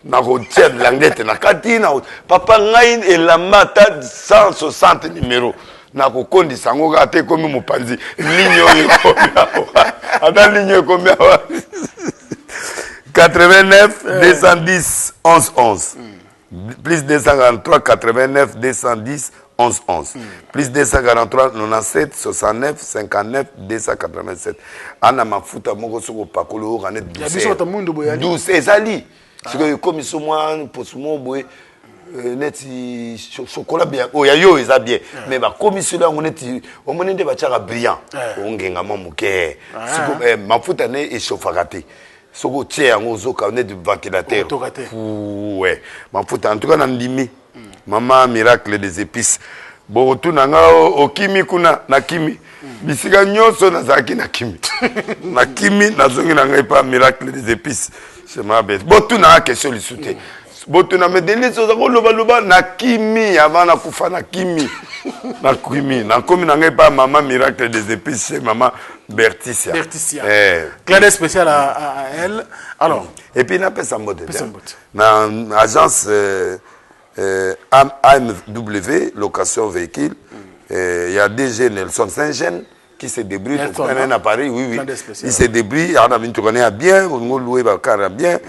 na rotière languette na katina papa ngai elamba 160 numéro na kokondi sango ka te komi mopanzi ligne oyo ada ligne combien 89 210 11 11 plus 243 89 210 11 11 plus 243 97 69 59 287 ana mafuta moko soko pakolo ranet 12 ezali siko comme so moi pour so mo boy neti chocolat bien oya yo eza bien mais ba comme cela on neti o monende ba tchaka brillant ongenga mamuke siko mafuta ne échauffaka te soko tie yango zoka net du ventilateur ouais mafuta en tout cas na ndimi Maman Miracle des Épices. Bon, tout nanga okimi kuna na kimi. Bisika nyonso na zaki na kimi. Na kimi na zongi na ngai pa Miracle des Épices. C'est ma bête. Bon, tout na question li soute. Bon, tout na me délai so zako loba na kimi avant na kufa na kimi. Na kimi na komi na ngai pa Maman Miracle des Épices, c'est Maman Berticia. Clin spécial à elle. Alors, et puis na pesa mode. Na agence AMW, location véhicule, il y a DG Nelson Saint-Jean qui se débrouille pour prendre à Paris, oui. Il se débrouille, on a vu qu'on bien, on a loué bien,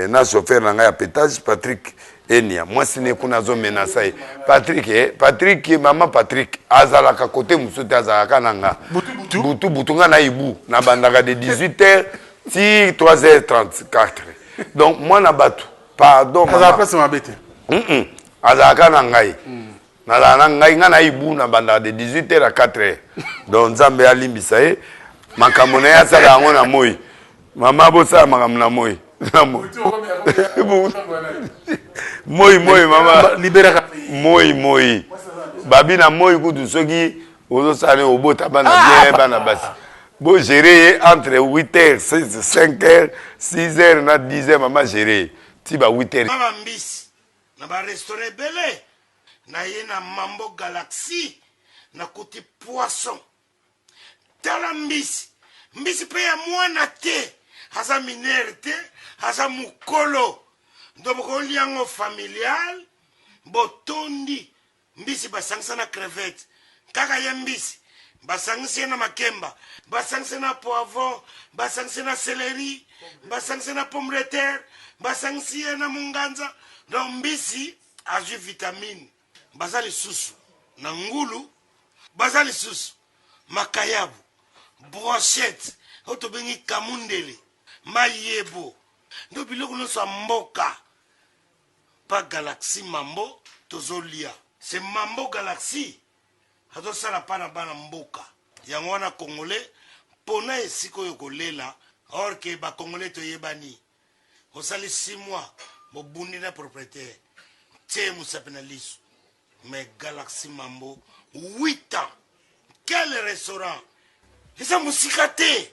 na chauffeur à pétage, Patrick Enia. Moi, ce n'est qu'on a menacé. Patrick, maman Patrick, Azalaka côté, Moussouté Azalaka Nanga. Boutunga na Ibu, na bandaka de 18h, si 3h34. Donc, moi, na batu, pardon. Azaka na ngai na ngai nga na ibu na banda de 18h à 4h donc nzambe alimbisa ye makambo na ya sala ngo na moi mama bosa makambo na moi moi mama libérer moi babi na moi kutu soki ozosala obota bana bien bana basi bo gérer entre 8h 5h 6h na 10h mama gérer ti ba 8h mama mbisi na ba restaurant belé na ye na Mambo Galaxy na kuti poisson tala mbisi pe ya mwana te haza minere te haza mukolo ndoboko liango familial botondi mbisi basangisa na crevette kaka ya mbisi basangisa na makemba basangisa na poivron basangisa na céleri basangisa na pomme de terre basangisa na munganza donc mbisi azwi vitamine bazali susu na ngulu bazali susu makayabu brochette oto bengi kamundele mayebo ndo biloko nyonso ya mboka pa Galaxy Mambo tozolia c'est Mambo Galaxy atosala pa na bana mboka yango wana congolais mpona esika oyo kolela or ke bacongolais toyebani osali 6 mois bobundi na propriétaire tie mosape na liso mais Galaxy Mambo 8 ans quel restaurant eza mosika te.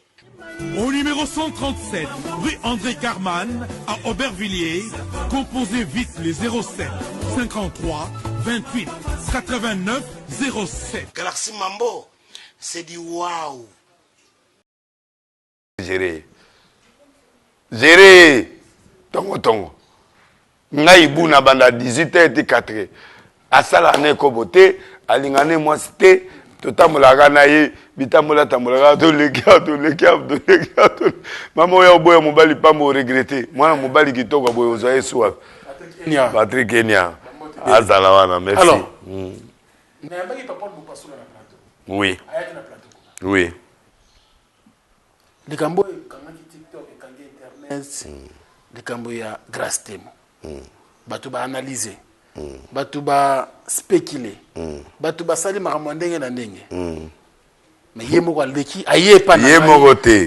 Au numéro 137, rue André Carman, à Aubervilliers, composez vite les 07 53 28 89 07. Galaxy Mambo, c'est du waouh. Gérer tongo ngai buna banda 18h et 4h asala ne kobote alingane moi c'était totamolaka na ye bitamola tamolaka to lekia mama ya boya mobali pa mo regretter mwana mobali kitoko boya ozaye soa Patrick Kenya azala wana merci. Alors oui oui likambo ekangaki TikTok ekangi internet likambo ya grâce temo bato ba analyser bato ba spéculer bato ba sali makambo ndenge na ndenge mais ye moko aleki aye pa na ye moko te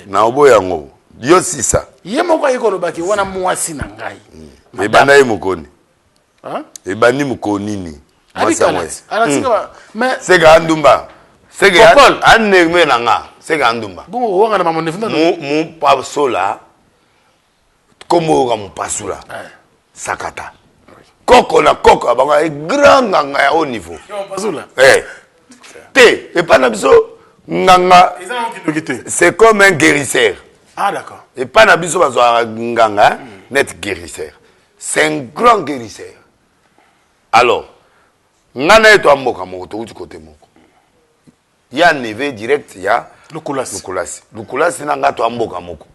na oboya ngo yo sisa ye moko ayikolobaki wana mwasi na ngai ebanda ye mokoni ebandi mokoni ni seka andumba seka aneme na nga seka andumba mu pasola komo ka mu pasula sakata koko na koko abanga e grand nganga ya haut niveau te et pas na biso nganga c'est comme un guérisseur. Ah d'accord. Et pas na biso bazwa nganga net guérisseur. C'est un grand guérisseur. Alors ngana eto amboka moko to uti côté moko ya neve direct ya lukulasi na nga to amboka moko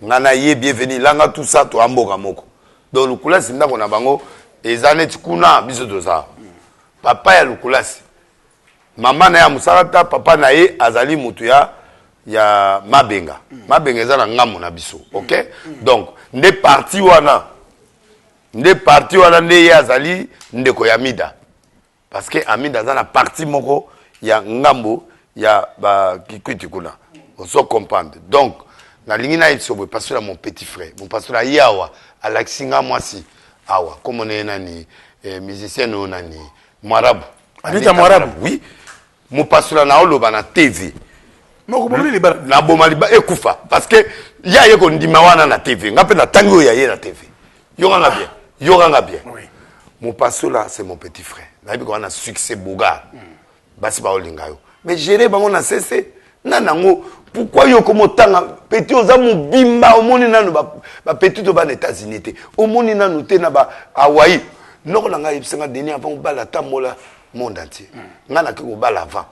ngana ye bienvenue langa tout ça to amboka moko donc lukulasi ndako na bango ezaneti kuna biso toza papa ya lukulasi mama na ya musarata papa na ye azali mutu ya mabenga mabenga eza na ngamu na biso OK donc nde parti wana nde ye azali ndeko ya mida parce que amida za na parti moko ya ngambo ya ba kikwiti kuna on se comprendre donc na lingi na itsobo parce que mon petit frère mon pasteur yawa alaxinga mwasi awa comme on est nani musicien on nani Mwarabu Anita Mwarabu oui mon pasteur na oloba na TV moko bomeli libala na bomaliba ekufa parce que ya yeko ndima wana na TV ngape na tango ya ye na TV yonga bien oui mon pasteur là c'est mon petit frère na bi ko na succès boga basi ba olinga yo mais gérer bango na cesse nanango pourquoi yo comme tanga petit oza mobimba omoni nanu ba petit to ba na États-Unis te omoni nanu te na ba Hawaii noko na ngai bisenga deni avant bala tamola monde entier ngana ke ko bala avant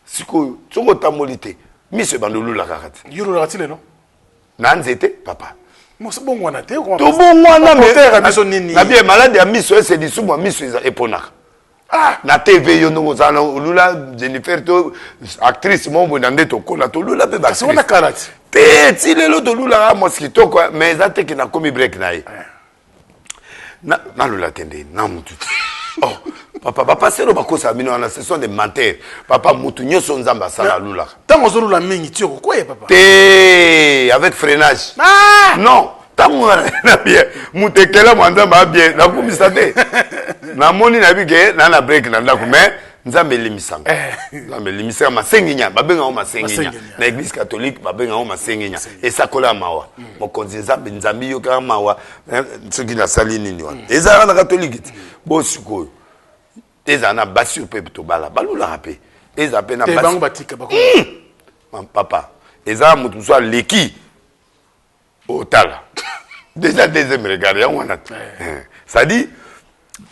siko tsongo tamolite mise bandulu la karate yuro la tile no na nzete papa moso bongwana te ko to bongwana mais biso nini na bien malade ya miso c'est du souma miso eza eponaka na TV yo ndongo zana ulula Jennifer to actrice mombo na ndeto kola to lula pe ba c'est na karate te ti lelo to lula mosquito quoi mais za te que na komi break na ye na lula tende na mutu oh papa c'est le bakosa bino na ce sont des menteurs papa mutu nyoso nzamba sala lula tango zo lula mingi ti ko ye papa te avec freinage non tango na bien mutekela mwanza ba bien na kumisa te na moni na bige na break na ndako mais nzambe limisanga nzambe limisanga masenginya babenga o masenginya na église catholique babenga o masenginya et ça kola mawa mokonzi nzambe yo ka mawa soki na sali nini wa ezala na catholique bo sikoyo ezana basi pe to bala balula rapé ezape na basi batika bako papa ezala mutu so leki otala déjà deuxième regard ya wana ça dit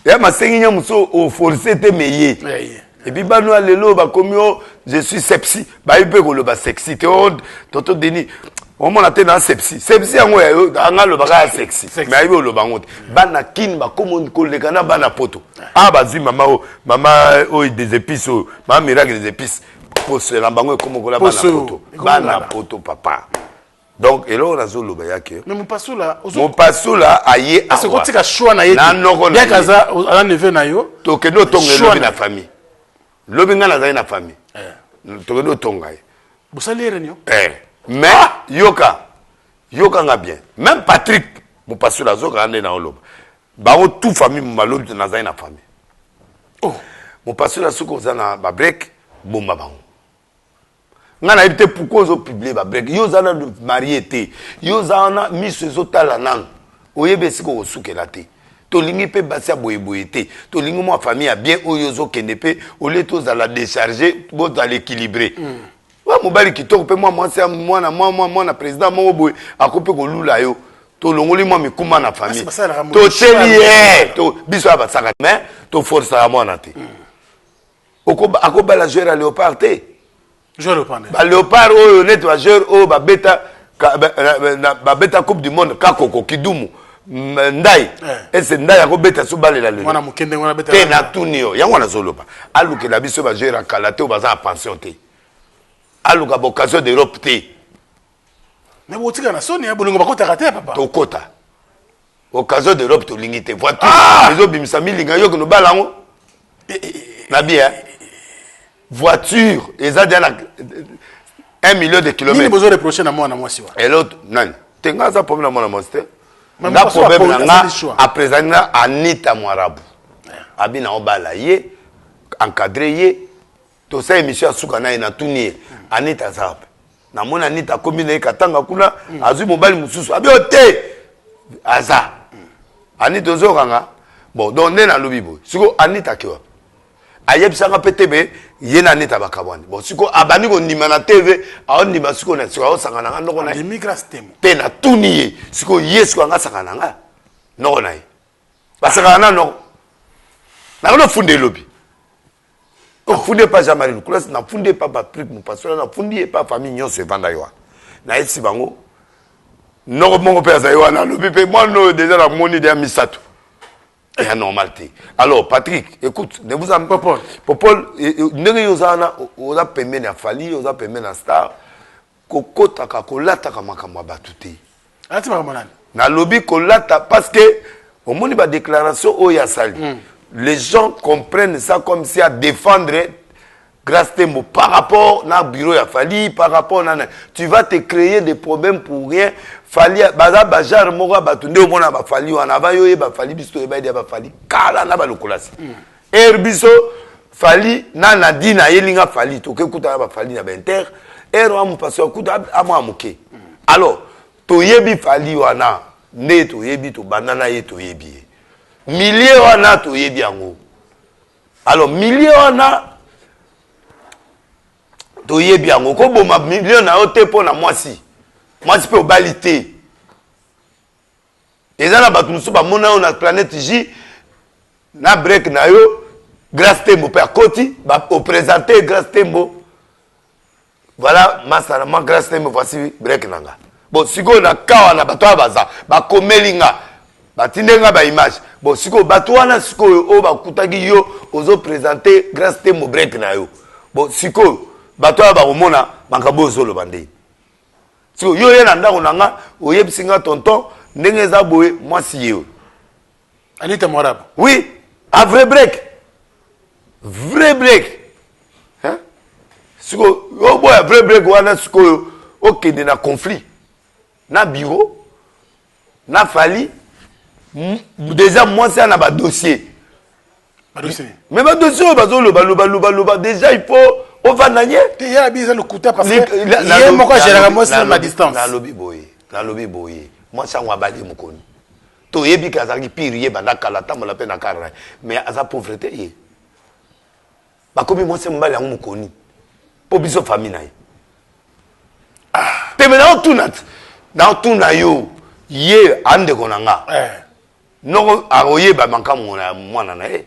ya masenginya muso o forcer te meye et puis banu alelo ba komio je suis sepsi ba ipe ko lo ba sexy te toto deni on mona te na sepsi yango ya anga lo ba ka sexy mais ayibo lo bango bana kin ba komon ko le kana bana poto bazui mama o des épices mama miracle des épices pour se la bango comme ko la bana poto papa. Donc, et là, on a zolo bayake. Mais mon passoula aye awa. C'est quoi tu as choix na yeti? Bien kaza, on a nevé na yo. Tokeno tonga lobi na famille. Lobi nga na zai na famille. Tokeno tonga. Bosali renyo. Mais yoka nga bien. Même Patrick, mon passoula zoka ande na oloba. Bao tout famille malobi na zai na famille. Oh, mon passoula soko za na ba break bomba bango. Ngana ibite pourquoi zo publier ba break yo zana marié te yo zana miso zo tala nang oyebe siko osukela te to lingi pe basia boyeboye te to lingi mo famille a bien oyo zo kende pe ole to za la décharger bo za l'équilibrer wa mobali kitoko pe moi na président mo boye akope ko lula yo to longoli mo mikuma na famille to teli to biso ba saka mais to force à moi na te akoba la jouer à léopard te ba léopard oyo net wa joueur o ba beta coupe du monde kakoko kidumu ndai ese ndai ako beta so balela le wana mukende wana beta te na tunio yango na zoloba aluke la biso ba joueur kalate o baza pension te aluka occasion d'Europe te mais botika na soni ya bolingo bakota kate papa to kota occasion d'Europe to lingite voiture les obimisa milinga yo no balango na bien voiture eza déjà 1 million de kilomètres. Ni besoin reprocher na moi na moi siwa. Et l'autre non. Tenga za problème na moi na moi c'était. Na problème na à présent na Anita Mwarabu. Abina obala ye encadré ye to sa émission suka na ina tunie Anita Zap. Na mona Anita combine katanga kuna azu mobali mususu abi ote aza. Anita zokanga bon donc na lobibo. Siko Anita kiwa. Ayebisanga PTB yena neta bakabwani bon siko abani ko ndima na TV aondi basiko na siko osangana nga ndoko na immigration pe na tuniye siko yesu anga sakana nga ndoko na basakana no na no funde lobi funde pas Jean-Marie Nicolas na funde pas Patrick mon pasteur na funde pas famille nyonso evanda yo na esi bango ndoko mongo pe azayo na lobi pe moi no déjà la moni de misato. C'est normalité. Alors, Patrick, écoute, ne vous en Popol, ne yozana, oza pemé na fali, oza pemé na star, kokota ka kolata ka makamwa batuti. Ati makamwa na lobby kolata parce que au moment de la déclaration oya sali, les gens comprennent ça comme si à défendre grâce Tembo par rapport na bureau ya fali, par rapport na tu vas te créer des problèmes pour rien. Fali baza bajar moko batunde omona ba fali wana ba yoye ba fali biso eba dia ba fali kala na ba lokolasi herbiso fali na nadina yelinga fali to ke kuta ba fali na benter ero amu paso kuta amu amuke alors to yebi fali wana ne to yebi to banana ye to yebi milliers wana to yebi yango alors milliers wana to yebi yango ko boma millions na otepo na mwasi pe obalité. Et ça, nous sommes na planète J, na break na yo, grâce Tembo, per Koti, au présenter grâce Tembo. Voilà, ma grâce Tembo, voici break nanga. Bon, si on a kawa na batoa baza, ba komelinga, ba tindenga ba image. Bon, si on batoa na si on ba kutagi yo, ozo présenter grâce Tembo break na yo. Bon, si on batoa ba omona, bankabo zolo bande. So yo yena ndako nanga oyebsinga tonton ndenge za boye mwasi yeo Anita Mwarabu. Oui, un vrai break. Vrai break. Hein? Siko yo boy vrai break wana siko okende na conflit. Na bureau na Fali déjà moi c'est un dossier. Mais ma dossier déjà il faut on va nanier. Il y a bien le coup parce que il y a moi généralement c'est ma distance. Na lobby boy. Moi ça on va balayer mon koni. To yebi kazaki pire banda kala ta la peine akara. Mais asa pauvreté yé. Ba comme moi c'est mbali yango mokoni. Po biso famille na ye. Te maintenant tout na yo ye ande konanga. Non aroye ba mankamu na mwana na ye.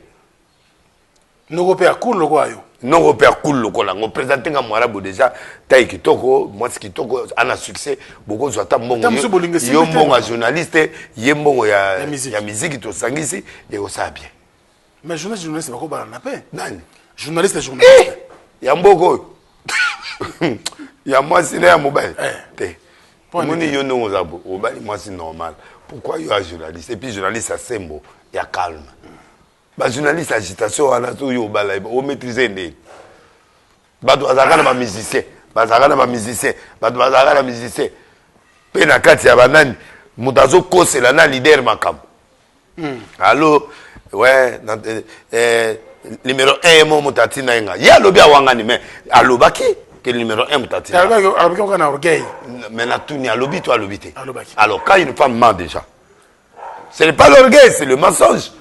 Noko pe akulu loko ayo. Non père cool lokola on présenter un Mwarabu déjà taille kitoko moi ce kitoko a succès beaucoup de temps bon yo bon journaliste yembo ya musique to sangisi et au ça bien mais journaliste ba ko bala na pe nani journaliste ya mboko ya moi c'est na mobile te moni yo no zabo o bali moi c'est normal pourquoi yo a journaliste et puis journaliste à sembo ya calme. Ba journaliste agitation ana to yo bala o maîtriser ndé bato azaka na musicien pe na kati ya banani mutazo kosela na leader makam allo ouais numéro 1 mo mutati na nga ya lobi awangani mais alobaki que numéro 1 mutati alobaki on a orgueil mais na tout ni alobi to alobité alors quand une femme ment déjà ce n'est pas l'orgueil c'est le mensonge.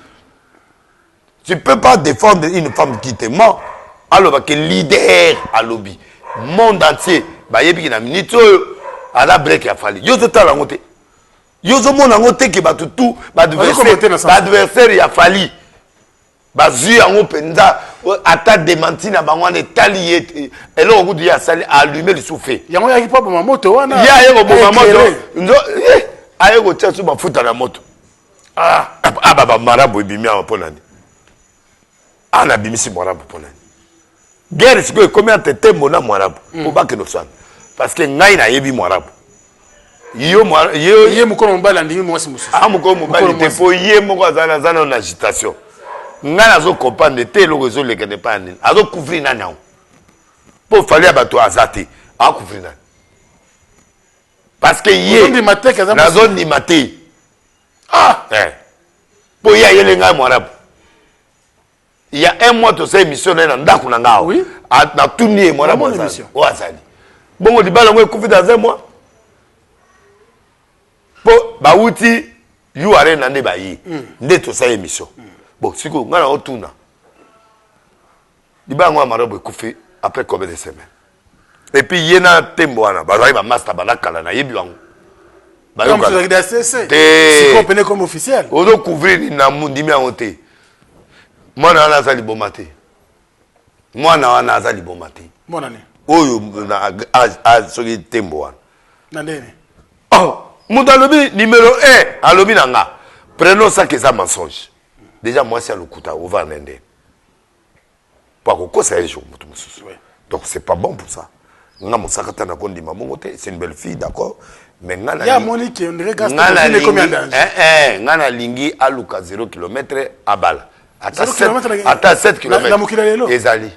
Tu ne peux pas défendre une femme qui te ment. Alors que leader à lobby, monde entier, bah yebi na minute à la break a fallu. Yo tout à la montée. Yo zo mon ngote que bah tout adversaire il a fallu. Bah zu en penza ata démenti na bangwane talié et là au bout de sali allumer le souffle. Ya ngoya ki pa ba moto wana. Ya yego ba moto. Ndo ayego tsasu ba futa na moto. Ah baba marabu bimi a ponani. Ana bimisi Mwarabu ponani. Guerre c'est que combien de temps mona Mwarabu pour pas que nous soyons parce que ngai na yebi Mwarabu. Yo mukolo mbala ndingi mwasi musu. Ah mukolo mbala te po ye moko azana na agitation. Nga nazo comprendre te lo réseau le kene pas nini. Azo couvrir nani on. Pour fallait abato azate, a couvrir nani. Parce que ye nazo ni maté. Ah pour ya yele ngai Mwarabu. Il y a un mois, tu sais, émission dans Ndakunanga. Oui. Na tout nié, moi, la bonne émission. Bon, on dit, bah, on va dans un mois. Bon, bah, outil, you are en année, bah, y. N'est tout ça, émission. Bon, c'est quoi, on a un tournant. Dit, bah, on va couper après combien de semaines. Et puis, il y a un tembo, bah, il va master, bah, la calana, y est bien. Comme tu regardes ACC. C'est comprenez comme officiel. On doit couvrir une amoundimia honté. Moi na wana zali bomate. Moi na wana zali bomate. Mon année. Oyo na soki tembo wana. Na ndene. Oh, mutalobi numéro 1 alobi nanga. Prenons ça que ça mensonge. Déjà moi c'est lokuta on va nende. Pas ko ça jour mutu mususu. Donc c'est pas bon pour ça. Nga mosakata na kondi mamongote, c'est une belle fille d'accord. Mais ngana ya Monique on regarde combien d'anges. Ngana lingi aluka 0 km à balle. Ata 7 km. Ezali.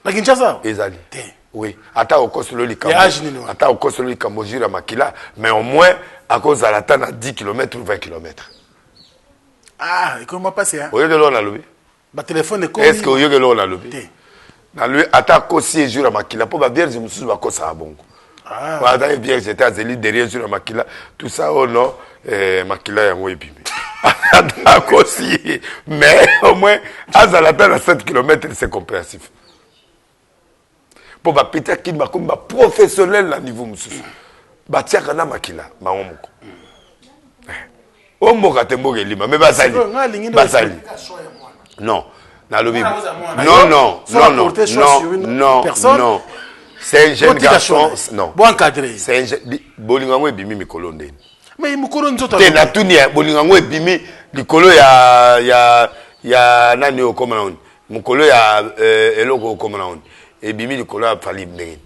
Na Kinshasa? Ezali. Oui. Ata okosolo likambo. Ata okosolo likambo jira makila. Mais au moins, à cause de la tana 10 km ou 20 km. Ah, et comment passer? Oyo de l'on a lobby. Ba téléphone est est-ce que oyo de l'on a lobby? Na lui, ata kosi jira makila. Pour ba vierge mususu ba kosa abongo. Ah. Wa ata vierge était azeli derrière jira makila. Tout ça, oh non, makila yango epimi. Mais au moins, à la 7 km, c'est compréhensif. Pour Peter Kid, comme professionnel à niveau monsieur. Batia kana makila, maomoko. Omoka tembo gelima, mais basali. Basali. Non, na lobi. Non. C'est un jeune garçon. Non. Bon encadré. C'est un jeune. Bolingango et bimi mikolonde. Mais mukolo nzoto na tuni ya bolingango ebimi likolo ya nani okoma na oni mukolo ya eloko okoma na oni ebimi likolo ya Fali ndenge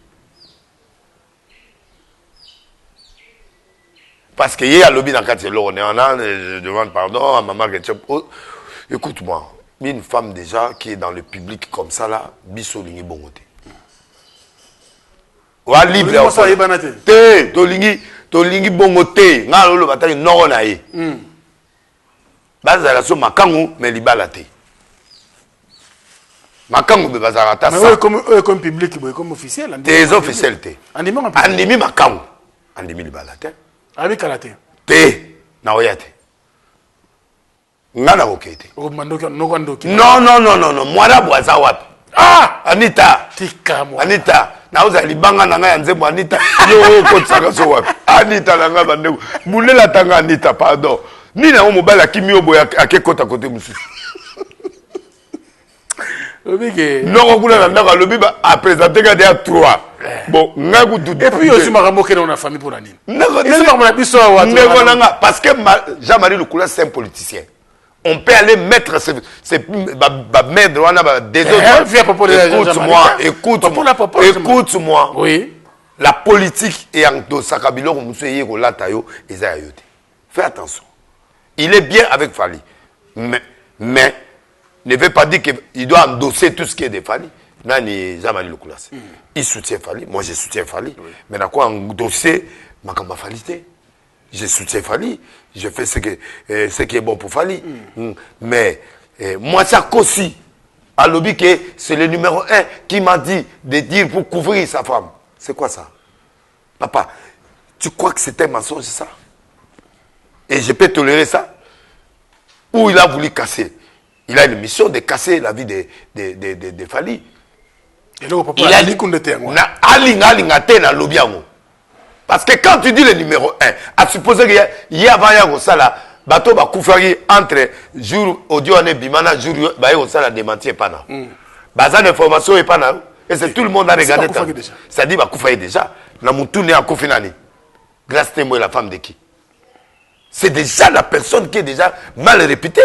parce que ye a lobby dans kati eloko ne on je demande pardon à maman Ketchup. Écoute-moi, une femme déjà qui est dans le public comme ça là biso lingi bongote wa libre te to lingi to lingi bongo te nga lolo bataki noko na ye bazala so makangu mais libala te makangu be bazala ta ça comme public comme officiel des officiels te andimi makangu andimi libala te abi karaté te na oyate ngana okete non mwana bwaza wapi Anita Anita na uza libanga na nga ya nzembo Anita yo kotsaka so wapi Anita na nga bandeko mulela tanga Anita pardon ni na mobala kimio boya akekota kote mususu obike non kuna na ndaka lobi ba a présenter ka dia 3 bon ngaku tout et puis aussi makambo ke na famille pour nani parce que Jean-Marie Lukula c'est un politicien. On peut aller mettre ces écoute-moi. Oui. La politique est en Sakabilo, fais attention. Il est bien avec Fali. Mais ne veut pas dire qu'il doit endosser tout ce qui est de Fali. Nani Jean-Marie Lukula. Il soutient Fali. Moi, je soutiens Fali. Mais dans quoi endosser ma falité? Je soutiens Fali, je fais ce qui est bon pour Fali. Mais moi, ça aussi, à lobby que c'est le numéro 1 qui m'a dit de dire pour couvrir sa femme. C'est quoi ça? Papa, tu crois que c'est un mensonge ça? Et je peux tolérer ça? Ou il a voulu casser? Il a une mission de casser la vie de Fali. Et là, papa, il a dit qu'on était na lobby. Parce que quand tu dis le numéro 1, à supposer qu'il y a avant ça, bateau va couper entre jour audio et bimana, jour ça la démentir pas là. Bazar d'information est pas là. Et c'est tout le monde a regardé. Ça dit va couper déjà. Na moutoune a couper nani. Grâce témoin la femme de qui? C'est déjà la personne qui est déjà mal réputée.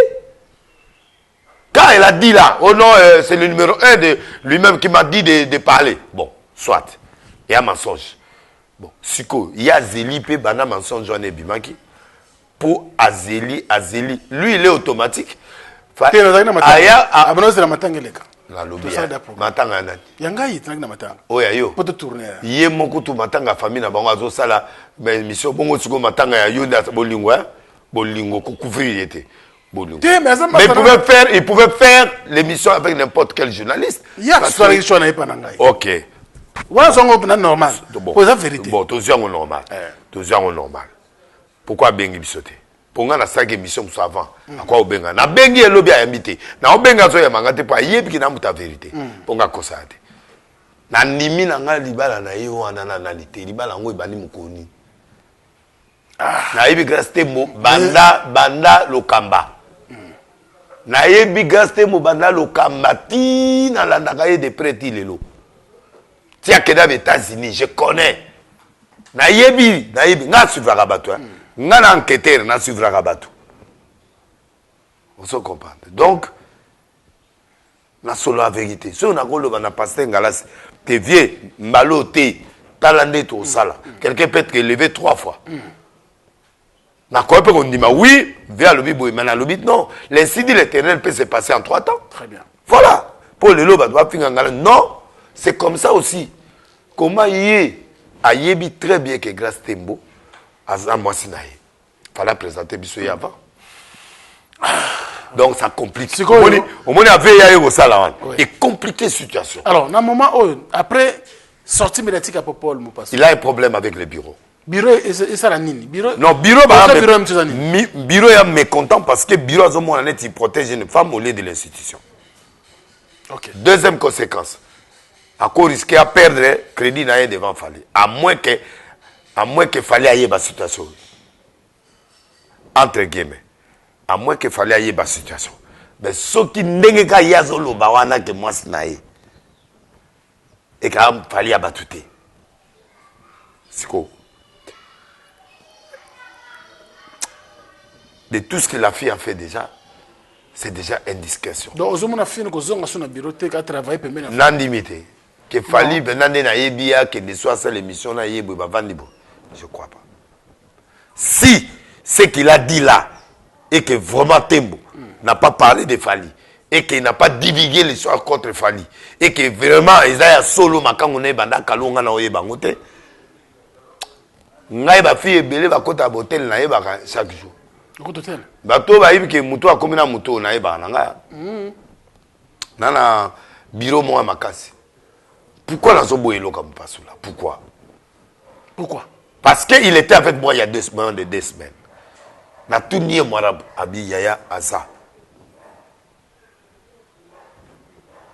Quand elle a dit là, oh non, c'est le numéro 1 de lui-même qui m'a dit de parler. Bon, soit. Il y a un mensonge. Bon, Siko, il y a Zéli, puis Bana mensonge, Joanne Bimaki. Pour Azéli, lui, il est automatique. La lobby. Matanga nani. Yanga yi tnak na matanga. Oya yo. Poto tourner. Yé moko tu matanga famille na bango azo sala mais mission bongo siko matanga ya yo na bolingo hein. Bolingo ko couvrir yete. Bolingo. Mais il pouvait faire l'émission avec n'importe quel journaliste. Ya soirée cho na pas ngai. OK. Voilà son groupe normal. Pour la vérité. Bon, tous gens normal. Tous gens normal. Pourquoi bengi bisoté? Pour nga na saki émission so avant. Akwa obenga. Na bengi elobi a invité. Na obenga zo ya mangate pa yebi ki na muta vérité. Pour nga kosate. Na ndimi na nga libala na yo wana na nalité. Libala ngo ibani mukoni. Na yebi grâce mo banda lokamba. Na yebi grâce mo banda lokamba ti na landaka ye de prêti lelo. Tia keda aux États-Unis, je connais. Na yebi, nga suivra rabatou. Nga na enquêteur, na suivra rabatou. On se comprend. Donc, na solo la vérité. Si on a golo na pasteur ngalas, te vieux, mbalo te, talande to sala. Quelqu'un peut être élevé 3 fois. Na quoi peut on dit oui, vers le bibo, mais na le bit non. L'incident l'éternel peut se passer en 3 temps. Très bien. Voilà. Pour le loba doit finir ngala. Non. C'est comme ça aussi. Comment y a yebi très bien que grâce Tembo, Azan Moissinaï. Il fallait présenter Bissoy avant. Donc ça complique. Au moins, il y a eu ça là. Et compliqué situation. Alors, dans un moment où, après, sortie médiatique à Popol, il a un problème avec le bureau. Bureau, et ça la nini? Bureau. Non, bureau est mécontent parce que bureau à mon année, il protège une femme au lieu de l'institution. Okay. Deuxième conséquence. À quoi risquer à perdre crédit devant Fali. À moins que Fali aille la situation. Entre guillemets. À moins que Fali aille la situation. Mais ce qui n'est pas yazolo bawana que moi snaye. Et quand Fali a battu. C'est quoi? De tout ce que la fille a fait déjà, c'est déjà indiscrétion. Donc, vous avez fait un bureau qui travaille pour moi. Non limité. Que Fali benande na yebia que de soit cette émission na yebu ba vandibo. Je crois pas. Si ce qu'il a dit là et que vraiment Tembo n'a pas parlé de Fali et qu'il n'a pas divulgué l'histoire contre Fali et que vraiment Isaiah solo makangone banda kalonga na oyebangote. ngai ba fille ebele ba kota hôtel na yeba chaque jour. Hôtel. Ba to ba yibi ke muto akomi na muto na yeba na nga. Nana bureau moi makasi. Pourquoi la zobo eloka mpasula? Pourquoi? Pourquoi? Parce qu'il était avec moi il y a 2 semaines, de 2 semaines. Na tout nié moi abi yaya asa.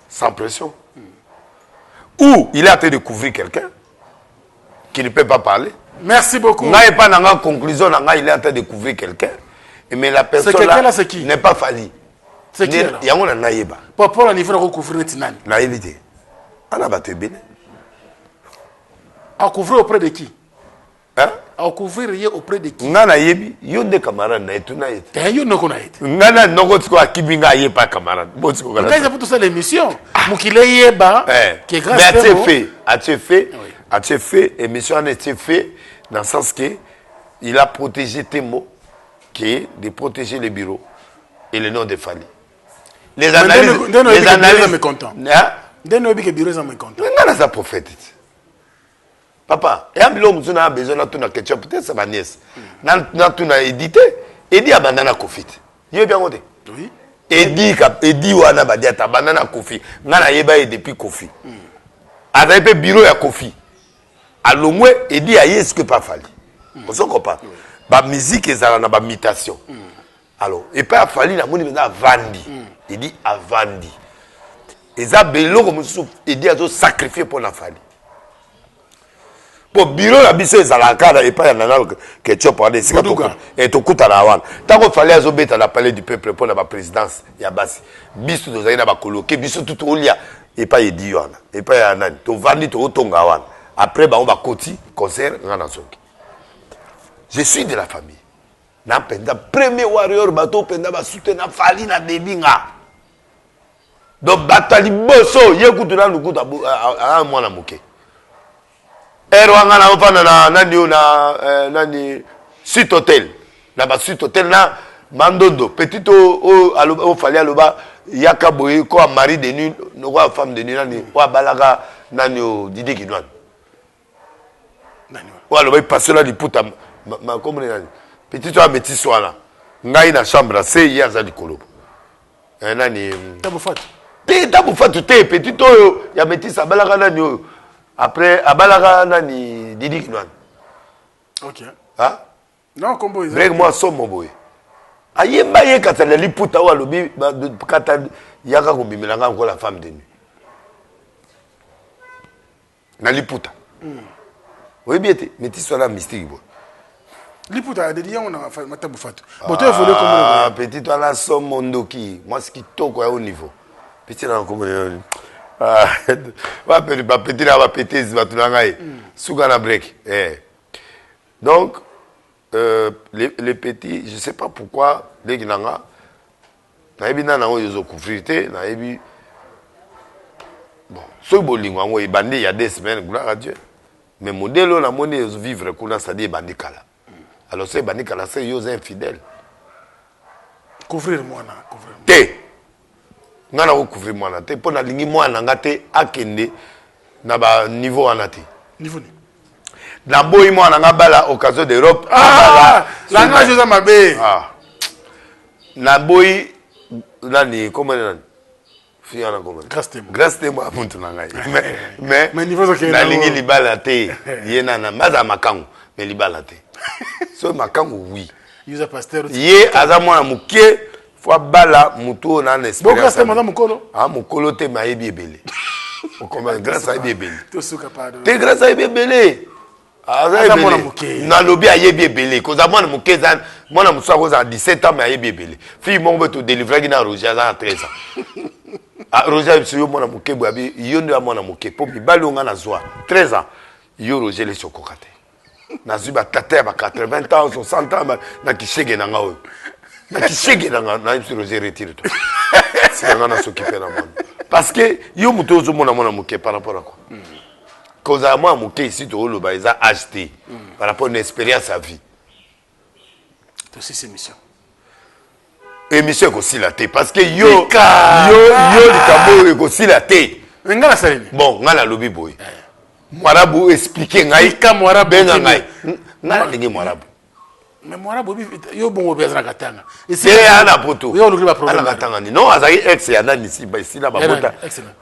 Sans pression. Ou il est en train de couvrir quelqu'un qui ne peut pas parler. Merci beaucoup. N'a pas dans la conclusion, il est en train de couvrir quelqu'un. Mais la personne là, c'est qui? N'est pas fallu. C'est qui là? Il y a un naïba. Pour la niveau de couvrir Tinani. Naïvité. On a battu bien. À couvrir auprès de qui? Hein? À couvrir auprès de qui? Nana yebi, yo de camarades na etu na etu. Yo no konaite. Nana noko tiko akibinga ye pas camarade. Bon tiko kala. Quand c'est pour tout ça l'émission, mukile yeba qui est grâce à tu fait émission a été fait dans le sens que il a protégé tes mots qui est de protéger les bureaux et le nom de Fali. Les analyses me content. Deno bi ke bureau ça me content. Nana ça prophète. Papa, et un homme qui a besoin de tout na question peut-être sa nièce. Na tout na édité, Edi abandana Kofi. Yo bien compté. Oui. Edi wana badia abandana Kofi. Ngana yeba depuis Kofi. Avec bureau ya Kofi. Alongwe Edi aye ce que pas fallu. On se comprend. Ba musique ezala na ba imitation. Alors, et pas fallu na moni na vandi. Edi avandi. Eza belo comme souffle Edi azo sacrifier pour na Fali. Pour bureau la biso ezalaka et pas nana que tu parles c'est et to kuta na wana tant qu'on fallait azobeta la palais du peuple pour la présidence ya basi biso to zaina ba coloquer biso tout olia et pas Edi wana et pas ya nani to vandi to otonga wana après ba on va koti concert ngana soki. Je suis de la famille na penda premier warrior bato penda ba soutenir Fali na debinga donc batali boso yekutu na lukuta a mwana moke. Erwanga na ofana na nani na nani suite hôtel na ba suite hôtel na mandondo petit o fallait aloba yaka boye ko mari de nuit no ko femme de nuit nani wa balaga nani o Didi Kidwan nani wa aloba passer là liputa ma comme nani petit o métis wana ngai na chambre c'est hier za dikolo nani tabufatu te petit o ya métis balaga nani o. Après, Abalaga nani Didi Kidwan. Ok. Hein? Non, combo. Break moi son mon boy. Ayemba ye katala liputa wa lobi kata yaka ko bimelanga ko la femme de nuit. Na liputa. Oui bien té, mais tu sois là mystique boy. Liputa de dia on a fait matabu fatu. Boto il faut le comment. Petit toi là son mondoki. Moi ce qui toko à haut niveau. Petit là comment va péter va péter Sougana break. Donc les petits, je sais pas pourquoi les Ginanga naebi na nango yozo couvrir naebi bon ce bolingo ngo ibandi il y a 2 semaines gloire à Dieu mais modèle na moni yozo vivre kuna ça dit bandi kala alors c'est bandi kala c'est yozo infidèle couvrir moi na couvrir te ngana ko couvrir mwana te pona lingi mwana ngate akende na ba niveau anate niveau ni na boy mwana ngabala occasion d'Europe la nga joza mabe na boy nani comment nani fia na comment grâce te moi muntu na ngai mais niveau zo na lingi libala te yena na maza makangu mais libala te so makangu oui user pasteur ye aza mwana mukie fois bala muto na espérance. Boka c'est madame mukolo. Ah mukolo te mayebi ebele. O comment grâce à ebele. To suka pardon. Te grâce à ebele. Aza ebele. Na lobi ayebi ebele. Koza mwana mukeza mwana muso akoza 17 ans mayebi ebele. Fille mon beto délivrer na Roger à 13 ans. Ah Roger yo mwana mukebo abi yo ndo mwana muke po mi balonga na zwa 13 ans. Yo Roger le chokokate. Na zuba tata ba 80 ans 60 ans na kishege na ngao. Kishege na Roger retire toi. C'est un an s'occuper na monde. Parce que yo muto zo mona muke par rapport à quoi? Cause à moi muke ici to lo ba ils a acheté par rapport à une expérience à vie. C'est cette émission. Émission aussi la té parce que yo likabo aussi la té. Ngala salini. Bon, ngala lobi boy. Mwarabu expliquer ngai ka mwarabu benga ngai. nga nalingi mwarabu mais mwarabu yo bongo bezana katanga c'est ana poto yo ngikeba problème ana katanga ni non azali ex ya nani si ba sina babota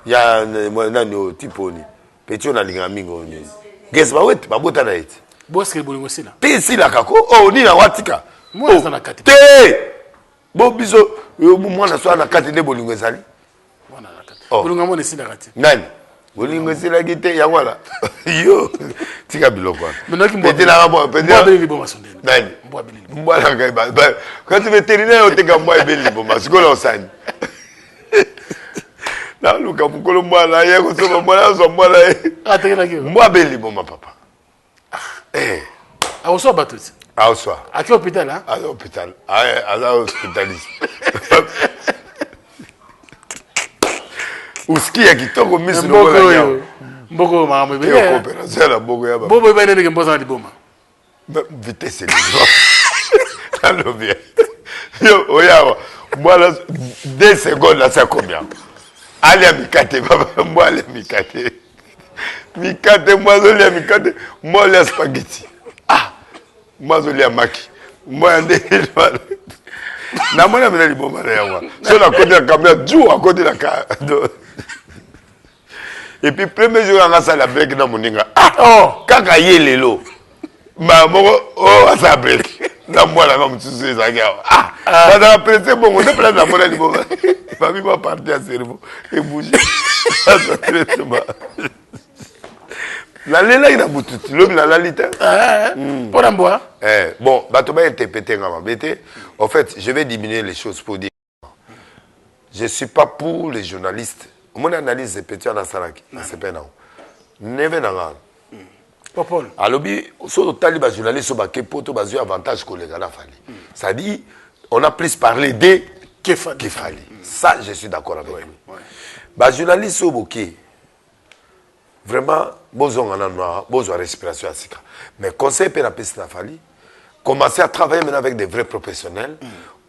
ya nani tipo ni petit on alinga mingo ni gese ba wet babota na eti boske bolingo sila te sila kako oh ni na watika moi na kati te bo biso yo mwana so na kati de bolingo ezali mwana na kati Oh. bolingo mo sila kati nani bolingo ezali gite ya wala yo tika biloko menaki mbo petit na bo petit mbo beli bo masondene nani mbo beli mbwa na kai ba quand tu vétérinaire oteka mbwa ebeli bo masikola osani na luka mukolo mwana ye kusoma mwana so mwana atekela ki mbwa beli bo papa aoso batuti aoswa aki hôpital hein à l'hôpital à l'hospitaliste uski ya kitoko misu mboko yo mboko mama be ya coopération la mboko ya ba bobo ba nene ke mboza liboma vitesse alors bien yo oyawa mbala 2 secondes là ça combien allez mikate baba mbala mikate mikate mwazo ya mikate mbala ya spaghetti mwazo ya maki moi ndele na mona mena liboma na yawa so na côté la caméra du à côté la et puis premier jour on a ça la break na moninga kaka yelelo ma moko asa break na mwana na mtsusu ezaki awa na presse bongo de place na mona liboma famille va partir à cerveau et bouger ça traitement la lela ina bututi lobi la lalita pour amboa bon bato ba interpréter ngama bete en fait je vais diminuer les choses pour dire je suis pas pour les journalistes mon analyse petit na salaki c'est pas non neve na ngana popol alobi so taliba journaliste ba ke poto bazui avantage kolega na fali ça dit on a plus parlé de Kefali ça je suis d'accord avec lui ba journaliste au boké vraiment besoin de respiration à Sika. Mais conseil pour la peste fali commencer à travailler maintenant avec des vrais professionnels.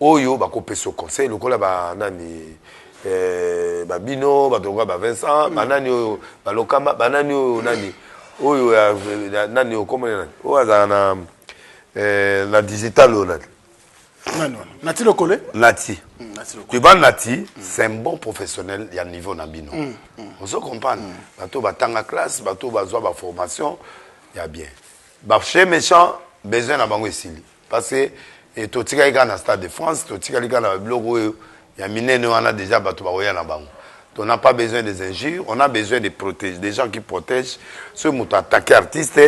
Oyo ba kopé ce conseil le kola ba nani ba Bino ba Tonga ba Vincent ba nani ba Lokama ba nani nani oyo nani comment nani o azana na digital nani Nati le collé Nati. Tu vas Nati, c'est un bon professionnel, il y a un niveau Nabino. On se comprend. Bateau va tanga classe, bateau va avoir formation, il y a bien. Chez méchant, besoin d'avoir ici. Parce que tu as dans le Stade de France, tu as dans le blog, il y a miné, on a déjà bateau va voyer là-bas. On n'a pas besoin des injures, on a besoin de protéger, des gens qui protègent ceux qui ont attaqué artistes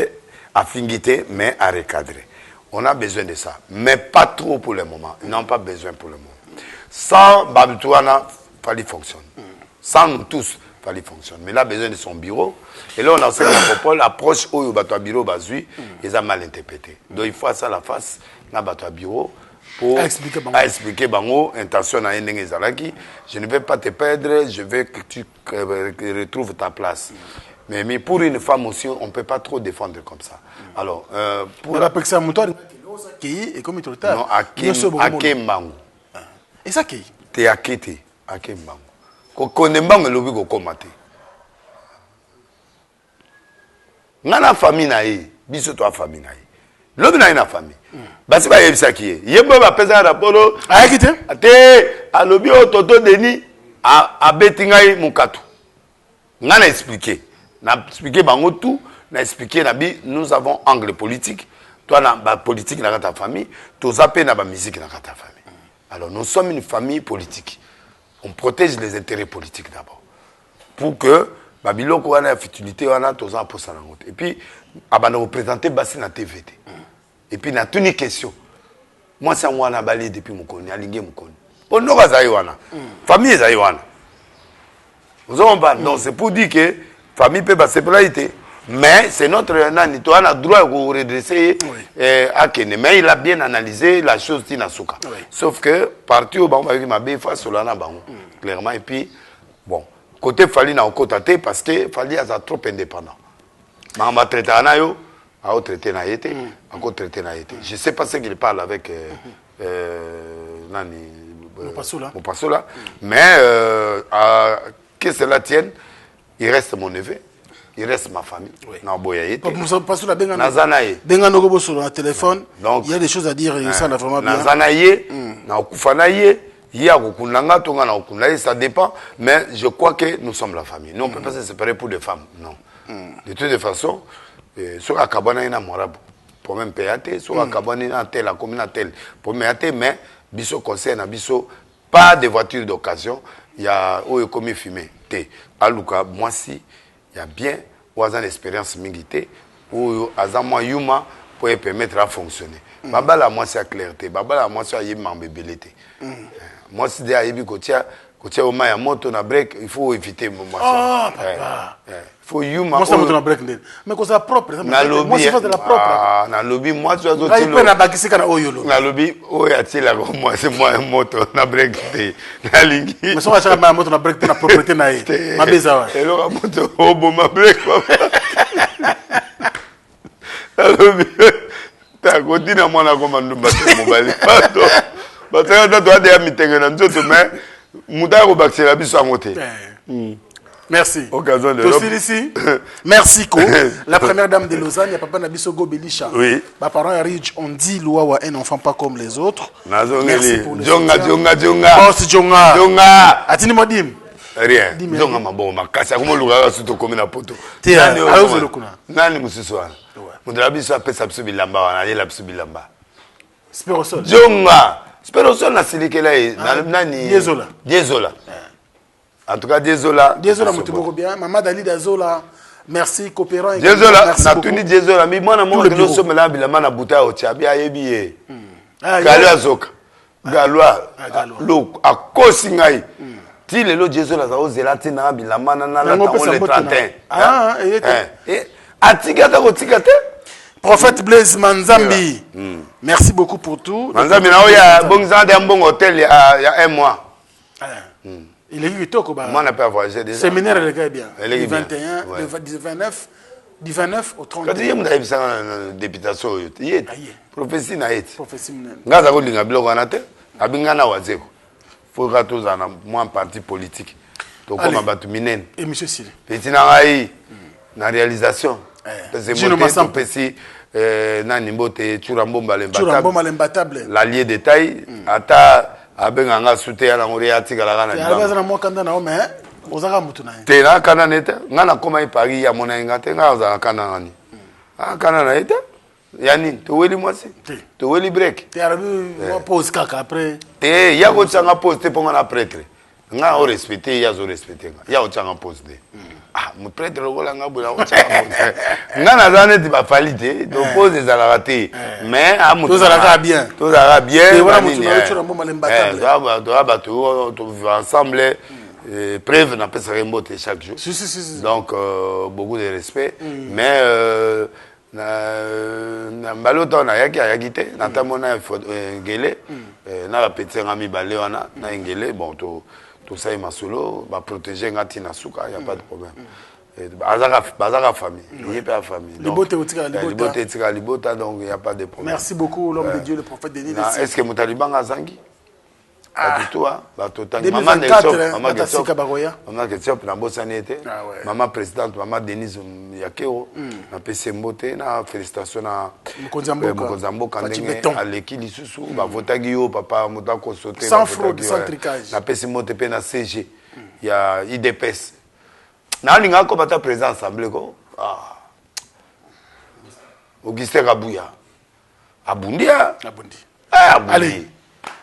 à fingiter, mais à recadrer. On a besoin de ça, mais pas trop pour le moment. Ils n'ont pas besoin pour le moment. Sans Babitouana, il fallait fonctionner. Sans nous tous, il fallait fonctionner. Mais là, besoin de son bureau. Et là, on a aussi la approche où il y a un bureau, ils ont mal interprété. Donc, il faut ça la face, là, un bureau, pour expliquer bango, intention à Zalaki. Je ne vais pas te perdre, je veux que tu retrouves ta place. Mais pour une femme aussi, on ne peut pas trop défendre comme ça. Alors, pour la personne mouton qui est comme il est non, Akembango. Et ça qui te akete Akembango. Ko konembango lobi ko komate. Ngana famille na ye, biso to famille na ye. Lobi na famille. Basi ba yebisa ki ye. Yembo ba pesa raporo ayekite. Ate alobi o toto deni a betingai mukatu. Ngana expliquer. Na expliquer bango tout, na expliquer na bi nous avons angle politique. Toi na ba politique na ta famille, to zappé na ba musique na ta famille. Alors nous sommes une famille politique. On protège les intérêts politiques d'abord. Pour que Babiloko wana futilité wana toza pour ça. Et puis abana représenter bassi na TVT. Et puis na toute une question. Moi ça moi na balé depuis mukoni, alinge mukoni. On n'aura zaï wana. Famille zaï wana. Vous avez pas non, c'est pour dire que famille peut passer pour l'aïté. Mais c'est notre nani, tu as le droit de redresser à Kene. Mais il a bien analysé la chose Tinasuka. Sauf que partout où on m'a bien face sur la clairement. Et puis, bon, côté Fali n'a encore traité parce que Fali est trop indépendant. Mais on va traiter Anayo, on va traiter Naïté, encore traiter Naïté. Je ne sais pas ce qu'il parle avec Nani. Mopasola. Mais à que cela tienne, il reste mon neveu. il reste ma famille. Na boya yete. Parce que la Nazanaye. Benga go sur le téléphone. Donc il y a des choses à dire et ça là vraiment bien. Nazanaye, na okufanaye, ya kokunanga tonga na okunaye, ça dépend, mais je crois que nous sommes la famille. Nous on peut pas se séparer pour des femmes, non. De toute façon, sur akabana ina morabu. Pour même payer, sur akabana ina tel la commune tel. Pour me mais biso conseil na biso pas de voiture d'occasion, il y a où comme fumé. Aluka moi si il y a bien ou azan expérience militaire ou azan moi yuma pour permettre à fonctionner. Baba la moi c'est clarté, baba la moi c'est yima mbebelete. Moi si dia yebi kotia au maya moto na break, il faut éviter moi. Ah papa. Faut yuma. Moi ça moto na break mais que ça propre, moi c'est pas de la propre. Ah, na lobby moi tu as d'autres. Là il peut na bakisi kana oyolo. Na lobby oya tila ko moi c'est moi moto na break te. Na lingi. Mais ça va chaque moto na break te na propriété na ye. Ma beza wa. Et le moto obo ma break. Na lobby. Ta continue moi na commande bateau mobile. Bateau ta doit de mitenge na nzoto mais muta ko bakisela biso ngote. Merci. Occasion de ici. Merci Ko. La première dame de Lausanne, il y a papa Nabiso Gobelisha. Oui. Mes parents Rich on dit Louawa un enfant pas comme les autres. Merci pour Jonga. Boss Jonga. Jonga. Atini modim. Rien. Jonga mabo makasa como lugar surtout comme na poto. Nani musiswa. Mudra biso apesa biso bilamba wana yela biso bilamba. Spirosol. Jonga. Spirosol na silikela nani. Diezola. En tout cas, Diezola. Diezola, Moutiboko bien. Maman Dali Dazola. Merci, coopérant. Diezola, na tuni Diezola. Mais moi, je suis sommes là, il a bouteille au Tchabi, à Yebi. Galois Zoka. Galois. L'eau, à Kosingaï. Si le lot Diezola, ça ose la tina, il a manana, la le 31. Ah, et Atigata, Otigate. Prophète Blaise Manzambi. Merci beaucoup pour tout. Manzambi, il y a un bon hôtel il y a un mois. Il est venu au moi, on n'a pas voyagé déjà. Séminaire, le gars, bien. Du 21, du 29 au 30. Quand il y a une députation, il y a prophétie. Prophétie. Il y a une bloc en athée. Il y a un faut que tous en parti politique. Donc, on va tout miner. Et monsieur Sili. Petit naï, na réalisation. Gino Massam. Petit, nani mbote, Churambomba l'imbattable. L'allié de taille, ata. Abenganga soutien na ngori atika la kana. Ya baza na mo kanda na ome, ozaka mutu na. Te na kana nete, ngana koma ipari ya mona ngate ngaza kana ngani. Ah kana na ete. Yani to weli mwasi. To weli break. Te arabi mo pause kaka après. Te ya ko tsanga pause te ponga na prêtre. Nga o respecter ya zo respecter. Ya o tsanga pause de. Ah mo prêtre lokola nga bula o tsanga pause. Ngana zane ti ba falite, to pause za la raté. Mais a mutu. Tout ça bien. Tout ça bien. Et voilà mutu na chura mboma l'imbattable. To vivre ensemble. Preuve n'a pas sa rembote chaque jour. Si. Donc beaucoup de respect. Mais na mbaloto na yaki ayagite na tamona ngele na la petit ami balé wana na ngele bon to ça est masolo va protéger ngati na suka y a pas de problème. Bazaka famille, il y a pas famille. Libote tika libota donc il y a pas de problème. Merci beaucoup l'homme de Dieu le prophète Denis. Est-ce que Mutalibanga zangi? Maman Ketchup na bosani ete maman présidente maman Denise Yakero na pese mbote na félicitations na Mokonzamboka ndenge aleki lisusu ba votaki yo papa mutako sauter sans fraude sans tricage na pese mbote pe na CG ya IDPS na linga ko bata président assemblée ko Augustin Kabuya abundi allez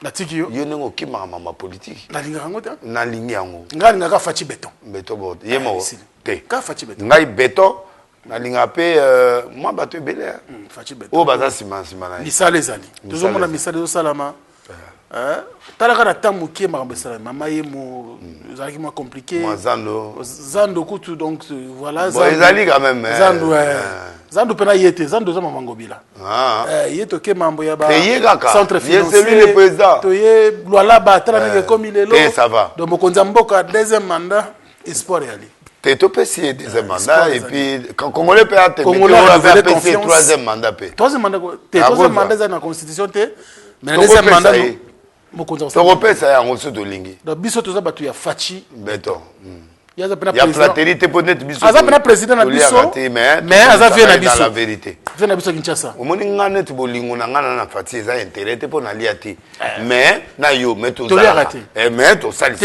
natiki yo nengo kimaka mama politique na linga ngo ta na lingi yango ngani ngaka fachi beton bo yemo te ka fachi beton ngai beton na linga pe moi bato ebele fachi beton o baza sima na misale ezali tozomona misale zo salama talaka na tamu ki makambo salama mama ye mo ezalaki moins compliqué moi zando kutu donc voilà bon ezali quand même zando pena yete zando za mamango bila yeto ke mambo ya ba centre financier c'est lui le président to ye lwala ba tala nge comme il est là ça va donc Mokonza Mboka deuxième mandat espoir yali Teto PC deuxième mandat et puis quand Congolais peut attendre Congolais avait confiance troisième mandat troisième mandat dans la constitution te mais deuxième mandat Mokonza Européen ça y a en dessous de lingi donc biso toza batu ya fachi beton Il y a flatterie, tu peux être biso. Aza pena président na biso. Mais aza vie na biso. La vérité. Vie na biso Kinshasa. Au moins ngana tu bolingo na ngana na fati za intérêt te pona liati. Mais na yo mais to za. Mais to sali.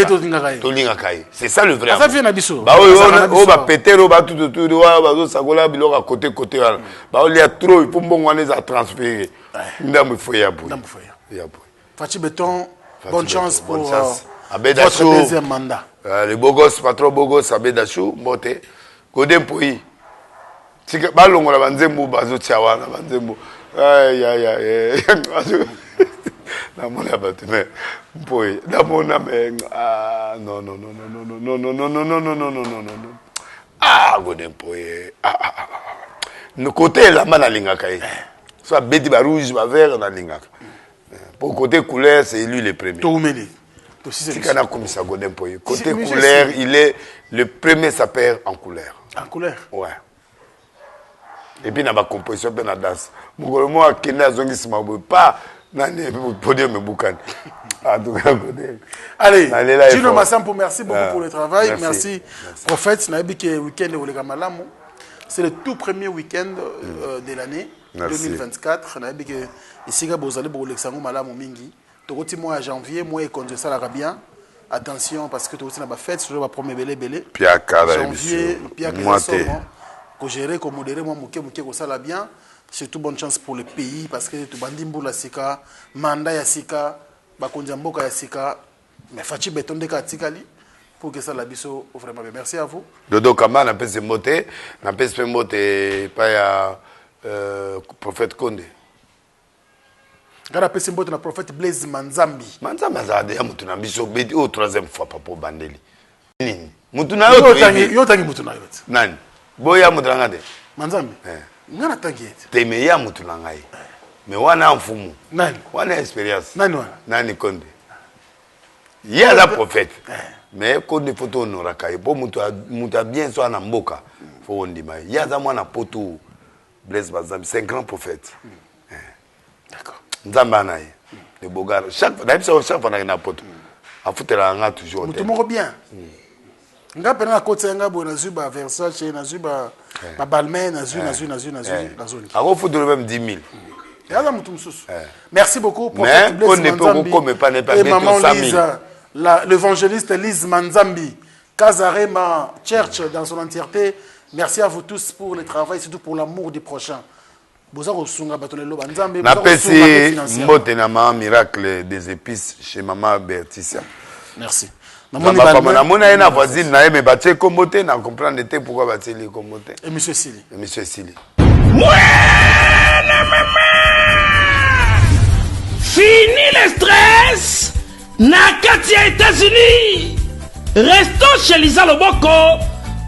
To linga kai. C'est ça le vrai. Aza vie na biso. Ba o ba pétero ba tout wa ba zo sakola biloko côté wana. Ba o lia trop il faut mbongo les a transférer. Ndambo faut ya boy. Ndambo faut ya. Fachi Béton, bonne chance pour votre deuxième mandat. Les beaux gosses, pas trop beaux gosses, Abedachou, Moté, Godem Pouy. Si que Balongo la Banzembo, Bazo Tiawana, Banzembo. Aïe, aïe, aïe. La mon abattu, mais. Pouy. La mon abattu. Ah, non, non, non, non, non, non, non, non, non, non, non, non, non, non. Ah, Godem Pouy. Ah, ah, ah. Le côté, la man à Lingakaï. Soit Betty Barouge, ma vert, on a Lingak. Pour côté couleur, c'est lui le premier. Toumeli. Si qu'on a commis ça, Godem Pouy. Côté couleur, il est le premier sapeur en couleur. En couleur? Ouais. Et puis, il y a ma composition, il y a la danse. Moi, je suis pas podium et boucan. Allez, Gino Massampo, merci beaucoup pour le travail. Merci. Prophète, week-end c'est le tout premier week-end de l'année 2024. Ici, vous allez pour le mingi. Mois à janvier, moi, et ça la bien. Attention, parce que tu as une fête, je vais premier belé. Janvier, que gérer, que modérer, moi, que ça la bien. Surtout bonne chance pour le pays, parce que tu bandimbo la sika, mandat ya sika, bakondjamboka ya sika, mais Fachi Béton de Katikali, pour que ça la biso vraiment bien. Merci à vous. Dodo Kama, n'a pas se moté, n'a pas se moté, pas ya prophète Condé. Quand on a le prophète Blaise Manzambi. Manzambi a dit que tu as mis au troisième fois pour Bandeli. Mutuna yotangi mutuna yot. Nani? Boya mutuna ngade. Manzambi. Ngana tangiete. Teme ya mutuna ngai. Mais wana mfumu. Nani? Wana expérience. Nani wana? Nani Konde. Il y a la prophète. Mais Konde photo honoraka. Pour muta bien soit na mboka. Faut ondima. Il y a za mwana poto Blaise Manzambi, c'est un grand prophète. D'accord. Nzamba ye le bogar chaque fois na poto afutela nga toujours tout monde bien nga pena côté nga bo na zuba Versace na zuba ba Balmain na zone ako futu même 10 000 yala mutu mususu merci beaucoup pour mais on ne peut comme pas ne pas et maman Lisa l'évangéliste Lise Manzambi Kazarema Church dans son entièreté. Merci à vous tous pour le travail, surtout pour l'amour du prochain. Napesi mbote na ma miracle des épices chez maman Berticia. Merci. Namona ena voisine na eme batie kombote na comprendre te pourquoi batie li kombote. Et monsieur Sili. Et monsieur Sili. Fini le stress. Nakati ya États-Unis. Restons chez Lisa Loboko.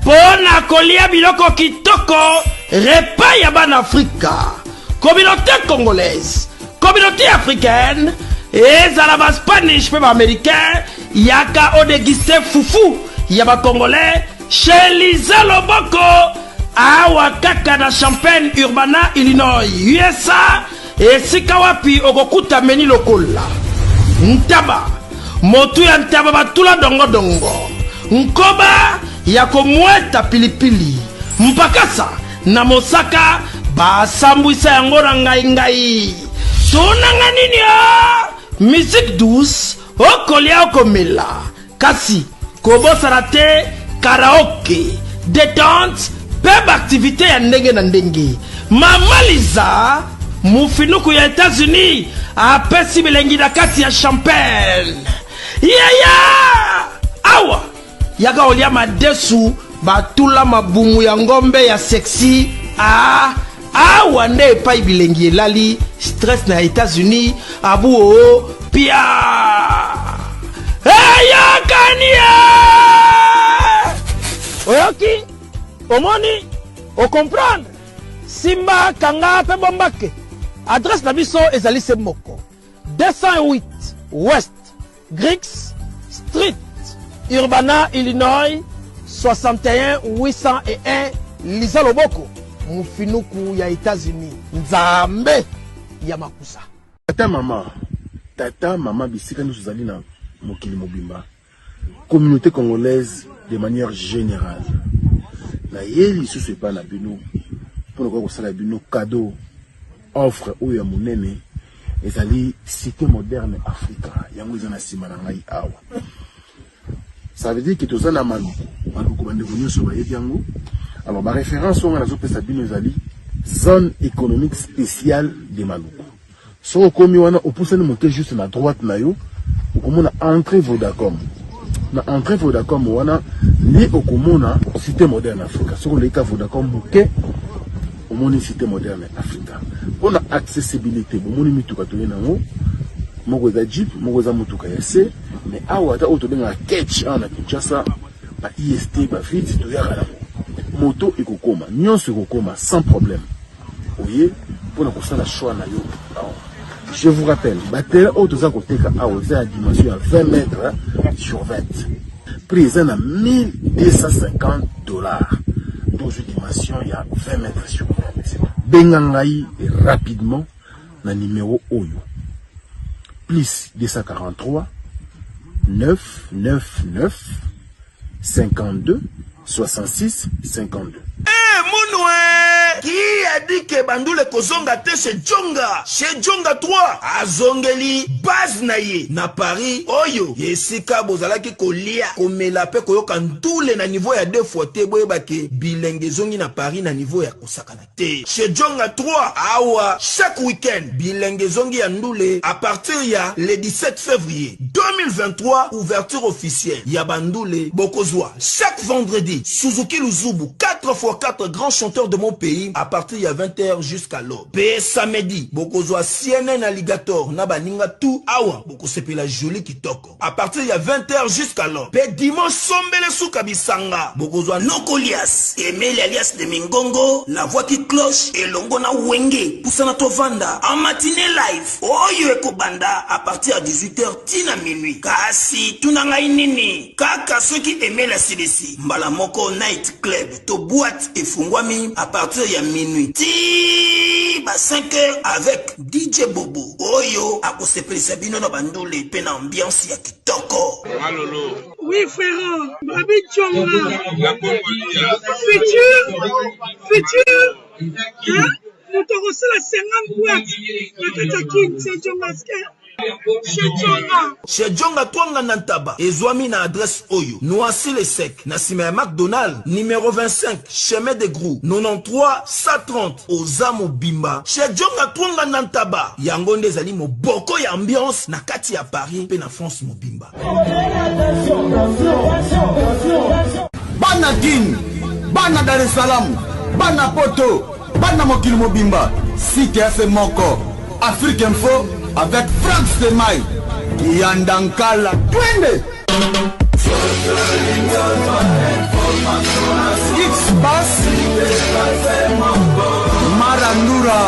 Pona kolia biloko kitoko. Repas ya ban Afrika. Communauté congolaise. Communauté africaine. Et zalaba Spanish pe ba américain. Yaka odegiste fufu. Yaba congolais. Chez Lisa Loboko. Awa kaka na Champaign Urbana Illinois. USA. Et sikawapi okokuta meni lokola. Ntaba. Motu ya ntaba batula dongo dongo. Nkoba ya komweta pilipili. Mpakasa na Mosaka basambwisa yango na ngai. Tonanga nini ya? Musique douce, okolia okomela. Kasi, kobosana te, karaoke, détente, peba activité ya ndenge na ndenge. Mama Lisa, mufinuku ya États-Unis, apesi bilengi na kati ya Champagne. Yaya! Awa! Yaka olia madesu, batula mabumu ya ngombe ya sexy. Awa nde pa bilengi elali, stress na États-Unis, abu o, pia. Kania! Oyoki, omoni, o comprendre. Simba kanga pe bombake. Adresse na biso ezali se moko. 208 West Griggs Street, Urbana, Illinois, 61 801 Lisa Loboko, mufinuku ya États-Unis. Nzambe ya makusa. Tata mama bisika nous zali na mokili mobimba. communauté congolaise de manière générale. Na yeli sous ce pas na bino pour nous ça la bino cadeau offre ou ya munene ezali cité moderne Africa yango izana simana ngai awa. Ça veut dire que tous na maluku bande venu sur ba yango. Alors ma référence on a zo pesa bino ezali zone économique spéciale de Maluku. So komi wana opusani monter juste na droite na yo okomona entrée Vodacom. Na entrée Vodacom wana ni okomona cité moderne Africa. So le ka Vodacom muke omoni cité moderne Africa. On a accessibilité bomoni mituka to yenango moko za jeep moko za mutuka ya se mais awa ta auto benga catch ana Kinshasa ba IST ba vite to ya kana moto ekokoma nyonso ekokoma sans problème. Voyez pour la choix na yo. Je vous rappelle, batterie auto za koteka awa à dimension à 20 mètres sur 20. Prix à $1250. Dans une dimension il y a 20 mètres sur 20. Bengangai rapidement na numéro Oyo. Plus 243 999 52 66 52. Qui a dit que Bandoule Kozonga te chez Djonga? Chez Djonga 3, à Zongeli, base naye, na Paris, Oyo, Yesika Bozalaki Kolia, Komelape Koyoka Ndoule na niveau ya 2 fois te, Boyebake, Bilenge Zongi na Paris na niveau ya Osakana te. Chez Djonga 3, Awa, chaque week-end, Bilenge Zongi ya Ndoule, à partir ya le 17 février 2023, ouverture officielle, ya Bandoule, Bokozwa, chaque vendredi, Suzuki Luzubu, 4x4 grands chanteurs de mon pays, à partir de 20h jusqu'à l'aube. P samedi, Bokozwa CNN Alligator, Nabaninga tout, Awa, Bokosepe la jolie kitoko. À partir de 20h jusqu'à l'aube. P dimanche, Sombele Soukabisanga, Bokozwa Nokolias, Emile alias de Mingongo, la voix qui cloche, et Longona Wenge, Poussana Tovanda, en matinée live, Oyo Ekobanda, à partir de 18h, Tina minuit. Kasi, Tunanga Inini, Kaka, ceux qui aimaient la CDC, Mbalamoko Night Club, To boîte et Fungwami, à partir de minuit. Ti ba 5h avec DJ Bobo. Oyo akosepeli Sabino na Bandoule pe na ambiance ya kitoko. Malolo. Oui frère, Babi Djonga. Futur. Hein? Nous t'avons reçu la 50 boîtes. La Katakin, c'est Djonga. Chez Djonga Twanga Nantaba, Ezwami na adresse Oyo, Noisy le Sec, Nassime McDonald, numéro 25, chemin de Grou, 93 130, Ozamo Bimba. Chez Djonga Twanga Nantaba, Yangonde Zali mo boko ya ambiance, na kati ya Paris, pe na France mo Bimba. Bana Guine, Bana Dar es Salaam, Bana Poto, Bana Mokili Mobimba, Cité FM Moko, Afrique Info, avec Franck Stemai, Yandankala, Twende. X-Bass, Marandura.